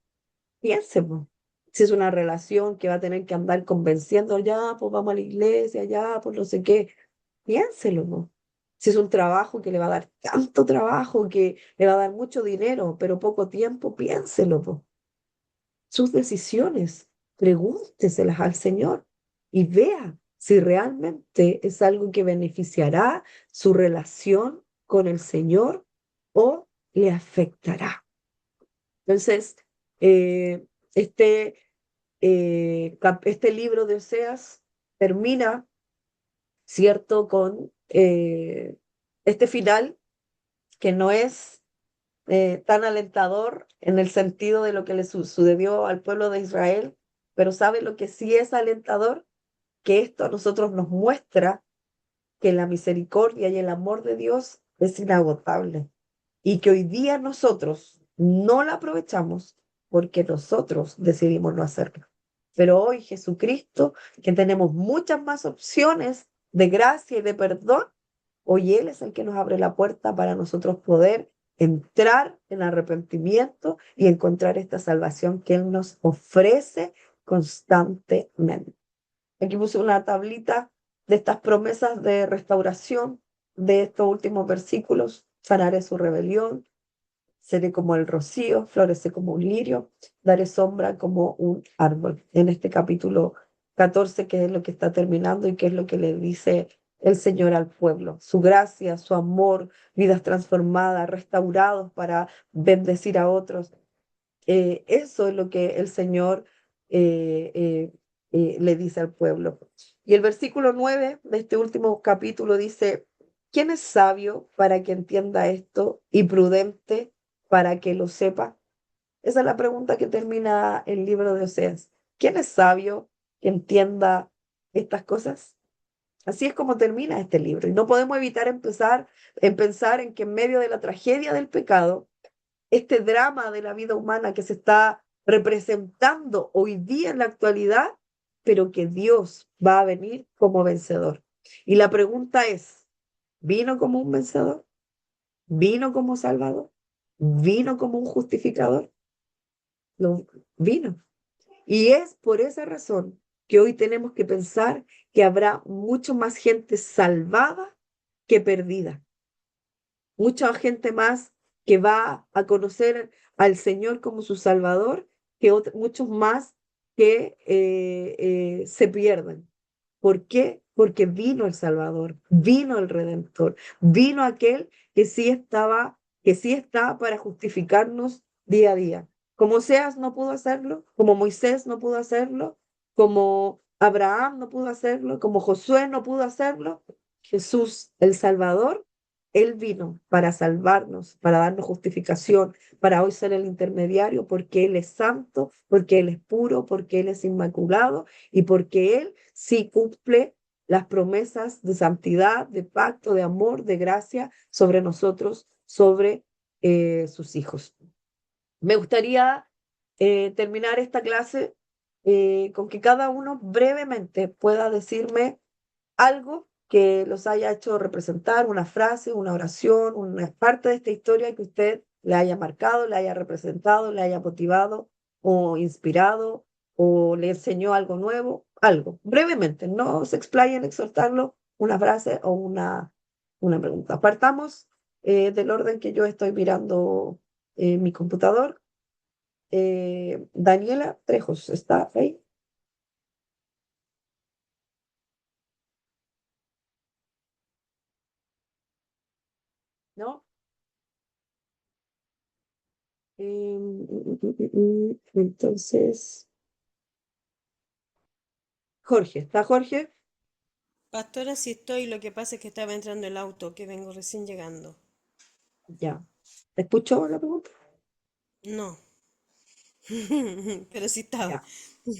piense, po. Si es una relación que va a tener que andar convenciendo, ya, pues vamos a la iglesia, ya, pues no sé qué, piénselo, po. Si es un trabajo que le va a dar tanto trabajo, que le va a dar mucho dinero, pero poco tiempo, piénselo, po. Sus decisiones, pregúnteselas al Señor y vea si realmente es algo que beneficiará su relación con el Señor o le afectará. Entonces, eh, este, este libro de Oseas termina, ¿cierto?, con este final que no es tan alentador en el sentido de lo que le sucedió al pueblo de Israel, pero ¿sabe lo que sí es alentador? Que esto a nosotros nos muestra que la misericordia y el amor de Dios es inagotable y que hoy día nosotros no la aprovechamos porque nosotros decidimos no hacerlo. Pero hoy Jesucristo, que tenemos muchas más opciones de gracia y de perdón, hoy Él es el que nos abre la puerta para nosotros poder entrar en arrepentimiento y encontrar esta salvación que Él nos ofrece constantemente. Aquí puse una tablita de estas promesas de restauración de estos últimos versículos. Sanaré su rebelión, seré como el rocío, floreceré como un lirio, daré sombra como un árbol. En este capítulo 14, que es lo que está terminando y que es lo que le dice el Señor al pueblo. Su gracia, su amor, vidas transformadas, restaurados para bendecir a otros. Eso es lo que el Señor le dice al pueblo. Y el versículo 9 de este último capítulo dice, ¿quién es sabio para que entienda esto y prudente para que lo sepa? Esa es la pregunta que termina el libro de Oseas. ¿Quién es sabio que entienda estas cosas? Así es como termina este libro. Y no podemos evitar pensar en que en medio de la tragedia del pecado, este drama de la vida humana que se está representando hoy día en la actualidad, pero que Dios va a venir como vencedor. Y la pregunta es, ¿vino como un vencedor? ¿Vino como salvador? ¿Vino como un justificador? No, vino. Y es por esa razón que hoy tenemos que pensar que habrá mucho más gente salvada que perdida. Mucha gente más que va a conocer al Señor como su Salvador, que muchos más que se pierden. ¿Por qué? Porque vino el Salvador, vino el Redentor, vino aquel que sí está para justificarnos día a día. Como Oseas no pudo hacerlo, como Moisés no pudo hacerlo, como Abraham no pudo hacerlo, como Josué no pudo hacerlo, Jesús, el Salvador, Él vino para salvarnos, para darnos justificación, para hoy ser el intermediario, porque Él es santo, porque Él es puro, porque Él es inmaculado y porque Él sí cumple las promesas de santidad, de pacto, de amor, de gracia sobre nosotros, sobre sus hijos. Me gustaría terminar esta clase con que cada uno brevemente pueda decirme algo que los haya hecho representar, una frase, una oración, una parte de esta historia que usted le haya marcado, le haya representado, le haya motivado o inspirado o le enseñó algo nuevo, algo, brevemente, no se explaye en exhortarlo, una frase o una pregunta. Partamos del orden que yo estoy mirando mi computador. Daniela Trejos, ¿está ahí? ¿No? Entonces, Jorge, ¿está Jorge? Pastora, sí estoy, lo que pasa es que estaba entrando el auto, que vengo recién llegando. Ya. ¿Te escuchó la pregunta? No, pero sí estaba. Ya.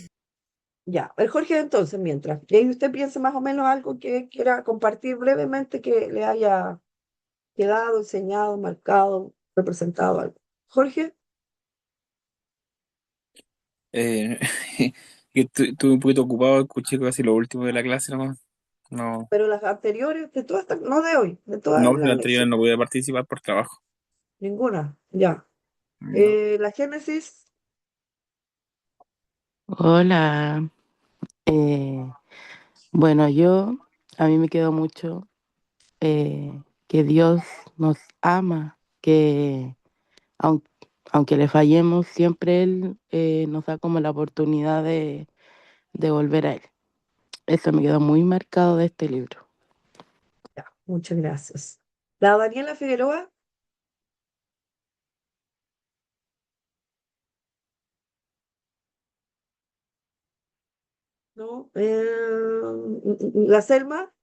Ya. El Jorge entonces, mientras. Y ahí usted piensa más o menos algo que quiera compartir brevemente que le haya quedado, enseñado, marcado, representado algo. Jorge, Eh, que estuve un poquito ocupado, escuché casi lo último de la clase nomás. No, pero las anteriores, de todas, no de hoy, de todas no, de la las anterior lecciones. no pude participar por trabajo. Ninguna. Ya. No. La Génesis, Hola, eh, bueno, a mí me quedó mucho que Dios nos ama, que aun- aunque le fallemos, siempre Él nos da como la oportunidad de volver a Él. Eso me quedó muy marcado de este libro. ya. Muchas gracias. La Daniela Figueroa, ¿no? La Selma,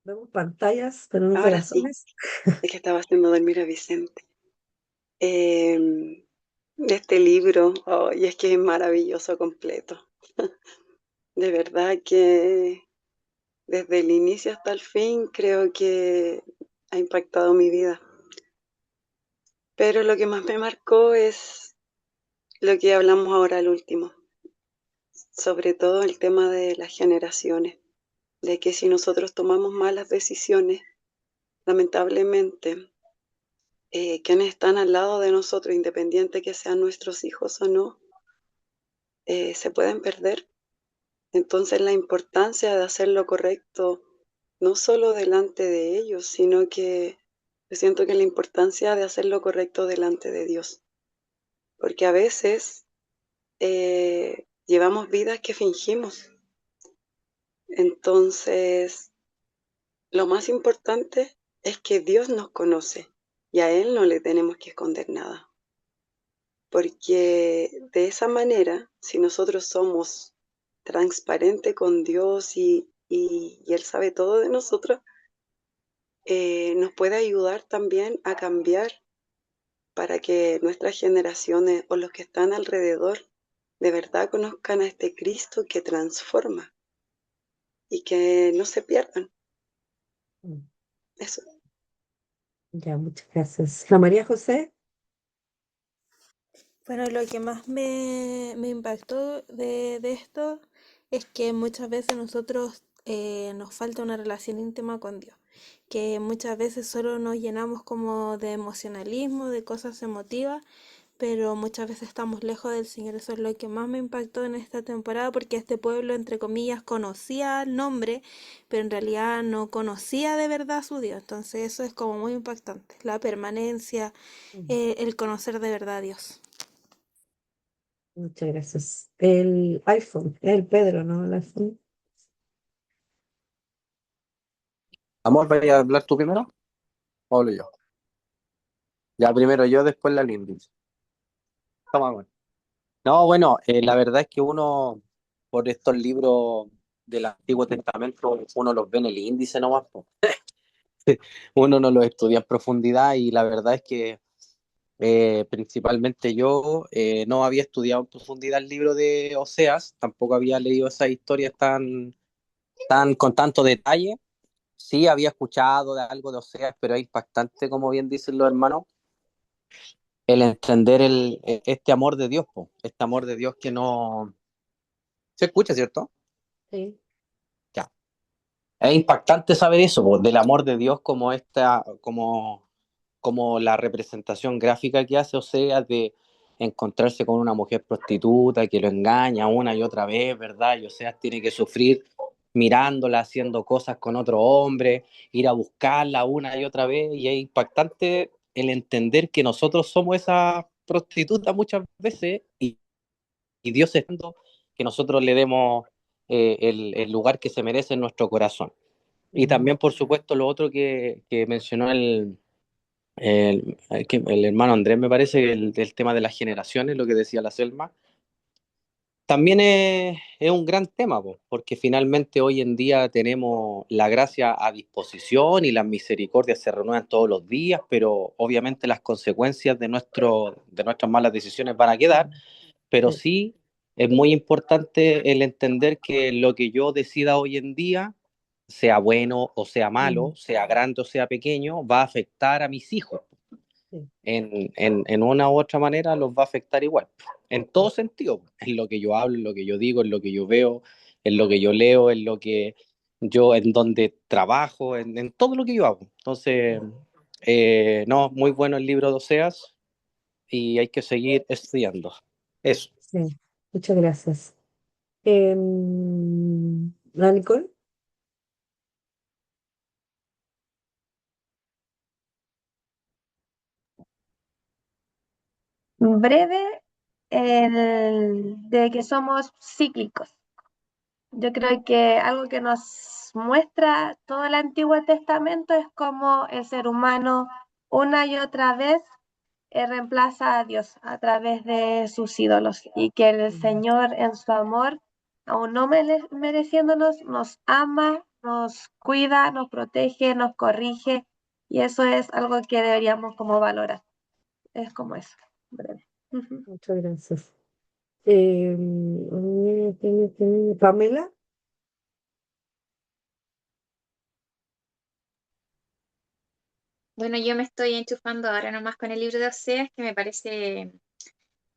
vemos pantallas, pero no Ahora sí, corazones. es que estaba haciendo dormir a Vicente. De este libro, y es que es maravilloso completo. De verdad que desde el inicio hasta el fin creo que ha impactado mi vida. Pero lo que más me marcó es lo que hablamos ahora al último, sobre todo el tema de las generaciones, de que si nosotros tomamos malas decisiones, lamentablemente, quienes están al lado de nosotros, independiente que sean nuestros hijos o no, se pueden perder. Entonces la importancia de hacer lo correcto, no solo delante de ellos, sino que yo siento que la importancia de hacer lo correcto delante de Dios, porque a veces llevamos vidas que fingimos. Entonces, lo más importante es que Dios nos conoce y a Él no le tenemos que esconder nada, porque de esa manera, si nosotros somos transparentes con Dios y Él sabe todo de nosotros, nos puede ayudar también a cambiar para que nuestras generaciones o los que están alrededor de verdad conozcan a este Cristo que transforma y que no se pierdan. Mm, Eso. ya, muchas gracias. La María José, Bueno, lo que más me impactó de esto es que muchas veces nosotros nos falta una relación íntima con Dios, que muchas veces solo nos llenamos como de emocionalismo, de cosas emotivas, pero muchas veces estamos lejos del Señor. Eso es lo que más me impactó en esta temporada, porque este pueblo, entre comillas, conocía el nombre, pero en realidad no conocía de verdad a su Dios. Entonces eso es como muy impactante, la permanencia, el conocer de verdad a Dios. muchas gracias. El iPhone, el Pedro, ¿no? El iPhone. Amor, ¿vaya a hablar tú primero? ¿O hablo yo? Ya primero yo, después la Lindy. Toma, bueno. No, bueno, la verdad es que uno, por estos libros del Antiguo Testamento, uno los ve en el índice nomás, po. Uno no los estudia en profundidad y la verdad es que principalmente yo no había estudiado en profundidad el libro de Oseas, tampoco había leído esas historias tan con tanto detalle. Sí, había escuchado de algo de Oseas, pero es impactante, como bien dicen los hermanos, el entender este amor de Dios, po, este amor de Dios que no se escucha, ¿cierto? Sí. Ya. Es impactante saber eso, po, del amor de Dios como la representación gráfica que hace Oseas de encontrarse con una mujer prostituta que lo engaña una y otra vez, ¿verdad? Y Oseas tiene que sufrir mirándola, haciendo cosas con otro hombre, ir a buscarla una y otra vez, y es impactante el entender que nosotros somos esa prostituta muchas veces y Dios esperando que nosotros le demos el lugar que se merece en nuestro corazón. Y también, por supuesto, lo otro que mencionó el hermano Andrés, me parece, el tema de las generaciones, lo que decía la Selma, también es un gran tema, po, porque finalmente hoy en día tenemos la gracia a disposición y las misericordias se renuevan todos los días, pero obviamente las consecuencias de nuestras malas decisiones van a quedar, pero Sí. sí es muy importante el entender que lo que yo decida hoy en día, sea bueno o sea malo, sea grande o sea pequeño, va a afectar a mis hijos. Sí. En una u otra manera los va a afectar igual, en todo sentido, en lo que yo hablo, en lo que yo digo, en lo que yo veo, en lo que yo leo, en donde trabajo, en todo lo que yo hago. Entonces, no, muy bueno el libro de Oseas y hay que seguir estudiando. Eso. Sí. Muchas gracias. ¿La Nicole? Breve, de que somos cíclicos. Yo creo que algo que nos muestra todo el Antiguo Testamento es cómo el ser humano una y otra vez reemplaza a Dios a través de sus ídolos y que el Señor en su amor, aún no mereciéndonos, nos ama, nos cuida, nos protege, nos corrige y eso es algo que deberíamos como valorar. Es como eso, breve. Ujú. Muchas gracias. Pamela. Bueno, yo me estoy enchufando ahora nomás con el libro de Oseas, que me parece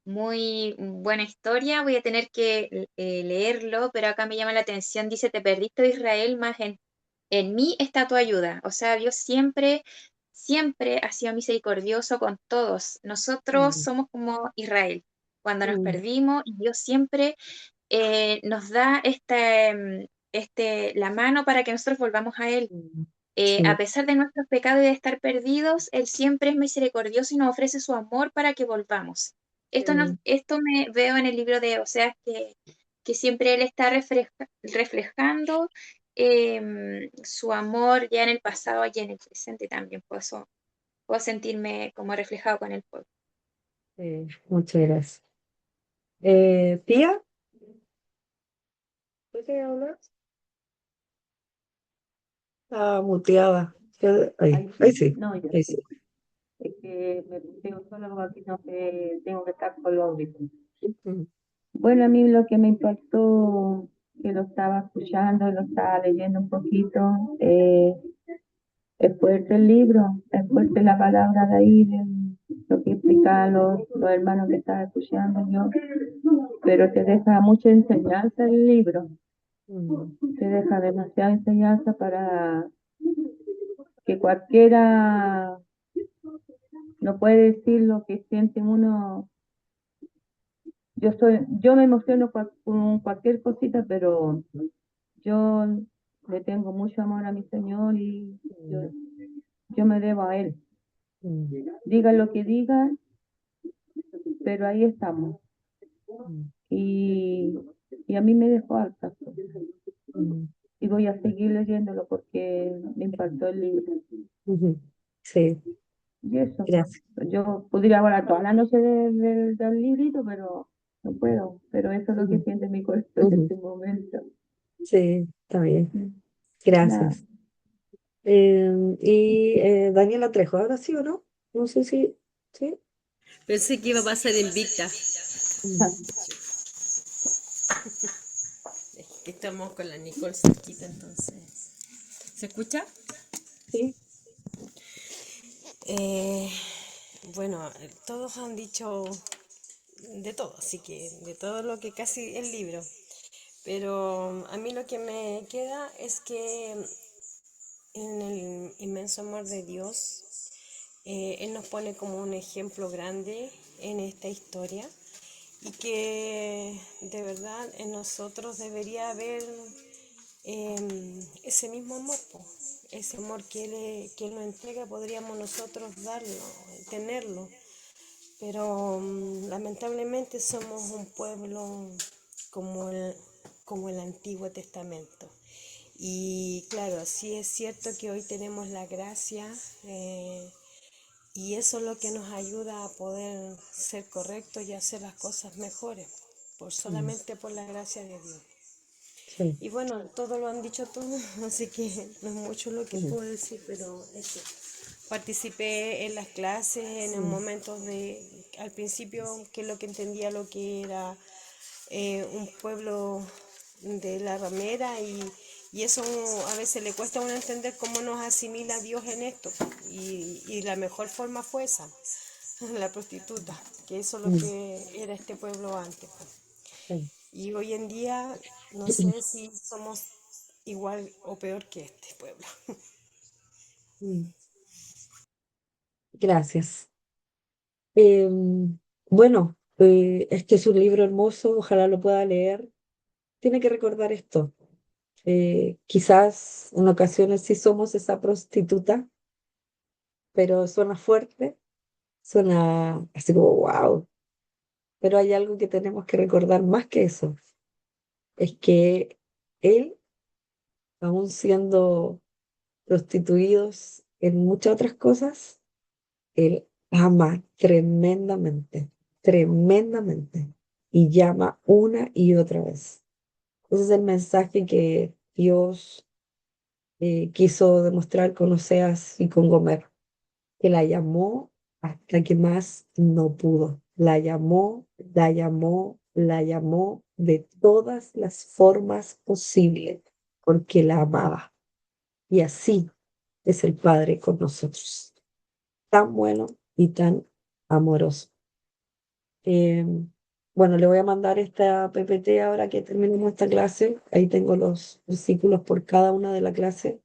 muy buena historia. Voy a tener que leerlo, pero acá me llama la atención. Dice, te perdiste de Israel, más en mí está tu ayuda. O sea, Dios siempre, siempre ha sido misericordioso con todos. Nosotros Mm, somos como Israel. Cuando nos mm, perdimos, y Dios siempre nos da la mano para que nosotros volvamos a Él. mm. A Sí. pesar de nuestros pecados y de estar perdidos, Él siempre es misericordioso y nos ofrece su amor para que volvamos. Mm, Esto me veo en el libro de Oseas que siempre Él está reflejando su amor ya en el pasado y en el presente también. Por eso puedo sentirme como reflejado con el pueblo. muchas gracias. Tía, ¿puede hablar? Está muteada. Ahí sí, No, ya. ahí sí. Es que me tengo solo aquí, no que tengo que estar con los audífonos. Mm, Bueno, a mí lo que me impactó, que lo estaba escuchando, lo estaba leyendo un poquito, es fuerte el libro, es fuerte la palabra de ahí, de lo que explicaban los hermanos que estaba escuchando yo, pero te deja mucha enseñanza el libro, mm, te deja demasiada enseñanza para que cualquiera no puede decir lo que siente uno. Yo me emociono con cualquier cosita, pero yo le tengo mucho amor a mi Señor y yo me debo a Él. mm, Digan lo que digan, pero ahí estamos. mm, Y, y a mí me dejó alta. mm, Y voy a seguir leyéndolo porque me impactó el libro. ujú. Sí. Y eso, Gracias. yo podría hablar toda la noche del librito, pero no puedo. Pero eso es lo que Ujú, siente mi corazón en ujú. este momento. Sí, está bien. Mm, Nada. Gracias. Daniela Trejo, ¿ahora sí o no? No sé si, ¿sí? Pensé que iba a pasar invicta. Mm. Es que estamos con la Nicole cerquita, entonces. ¿Se escucha? Sí. Eh, bueno, todos han dicho de todo, así que de todo lo que casi el libro. Pero a mí lo que me queda es que en el inmenso amor de Dios, Él nos pone como un ejemplo grande en esta historia y que de verdad en nosotros debería haber ese mismo amor, po. Ese amor que Él nos entrega, podríamos nosotros darlo, tenerlo, pero lamentablemente somos un pueblo como como el Antiguo Testamento. Y claro, sí es cierto que hoy tenemos la gracia, y eso es lo que nos ayuda a poder ser correctos y hacer las cosas mejores, Mm, solamente por la gracia de Dios. sí. Y bueno, todo lo han dicho todos, así que no es mucho lo que Mm, puedo decir, pero eso. Participé en las clases en el mm, momento al principio, que es lo que entendía lo que era un pueblo de la ramera y eso a veces le cuesta a uno entender cómo nos asimila Dios en esto. Y la mejor forma fue esa, la prostituta, que eso es lo mm, que era este pueblo antes. sí. Y hoy en día no sé si somos igual o peor que este pueblo. Mm, gracias. Bueno, este es un libro hermoso, ojalá lo pueda leer. Tiene que recordar esto. Quizás en ocasiones sí somos esa prostituta, pero suena fuerte, suena así como wow. Pero hay algo que tenemos que recordar más que eso, es que él, aún siendo prostituidos en muchas otras cosas, él ama tremendamente, tremendamente, y llama una y otra vez. Ese es el mensaje que Dios quiso demostrar con Oseas y con Gomer, que la llamó hasta que más no pudo. La llamó, la llamó, la llamó de todas las formas posibles, porque la amaba. Y así es el Padre con nosotros, tan bueno y tan amoroso. Eh, bueno, le voy a mandar esta PPT ahora que terminemos esta clase. Ahí tengo los versículos por cada una de la clase.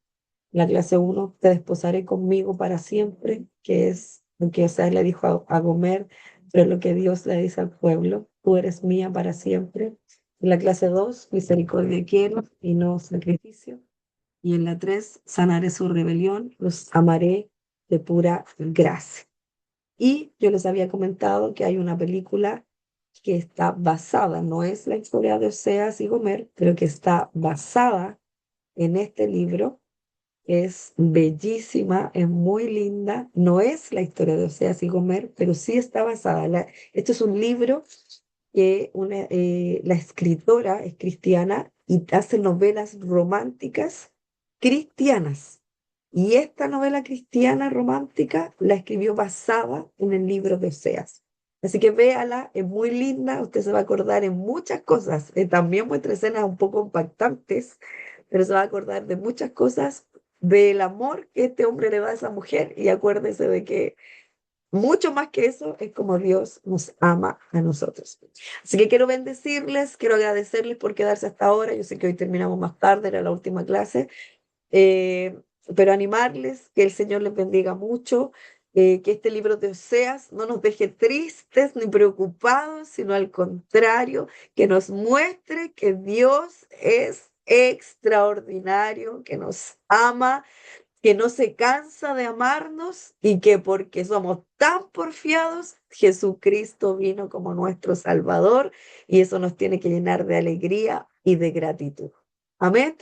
La clase uno, te desposaré conmigo para siempre, que es lo que Oseas le dijo a Gomer, pero es lo que Dios le dice al pueblo, tú eres mía para siempre. En la clase 2, misericordia quiero y no sacrificio. Y en la 3, sanaré su rebelión, los amaré de pura gracia. Y yo les había comentado que hay una película que está basada, no es la historia de Oseas y Gomer, pero que está basada en este libro. Es bellísima, es muy linda. No es la historia de Oseas y Gomer, pero sí está basada. Esto es un libro que la escritora es cristiana y hace novelas románticas cristianas. Y esta novela cristiana romántica la escribió basada en el libro de Oseas. Así que véala, es muy linda, usted se va a acordar en muchas cosas. También muestra escenas un poco impactantes, pero se va a acordar de muchas cosas del amor que este hombre le da a esa mujer y acuérdese de que mucho más que eso es como Dios nos ama a nosotros. Así que quiero bendecirles, quiero agradecerles por quedarse hasta ahora. Yo sé que hoy terminamos más tarde, era la última clase, eh, pero animarles, que el Señor les bendiga mucho, que este libro de Oseas no nos deje tristes ni preocupados, sino al contrario, que nos muestre que Dios es extraordinario, que nos ama, que no se cansa de amarnos y que porque somos tan porfiados, Jesucristo vino como nuestro Salvador y eso nos tiene que llenar de alegría y de gratitud. Amén.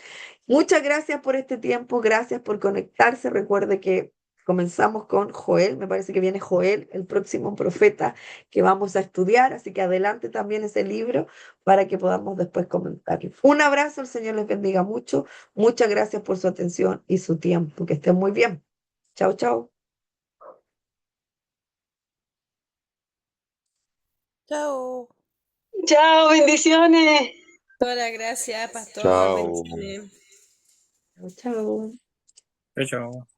Muchas gracias por este tiempo, gracias por conectarse. Recuerde que Comenzamos con Joel, me parece que viene Joel, el próximo profeta que vamos a estudiar, así que adelante también ese libro para que podamos después comentarlo. Un abrazo, el Señor les bendiga mucho. Muchas gracias por su atención y su tiempo. Que estén muy bien. Chao, chao. Chao. Chao, bendiciones. Pastora, gracias, pastor, Chao. bendiciones. Chao, chao. Chao, chao.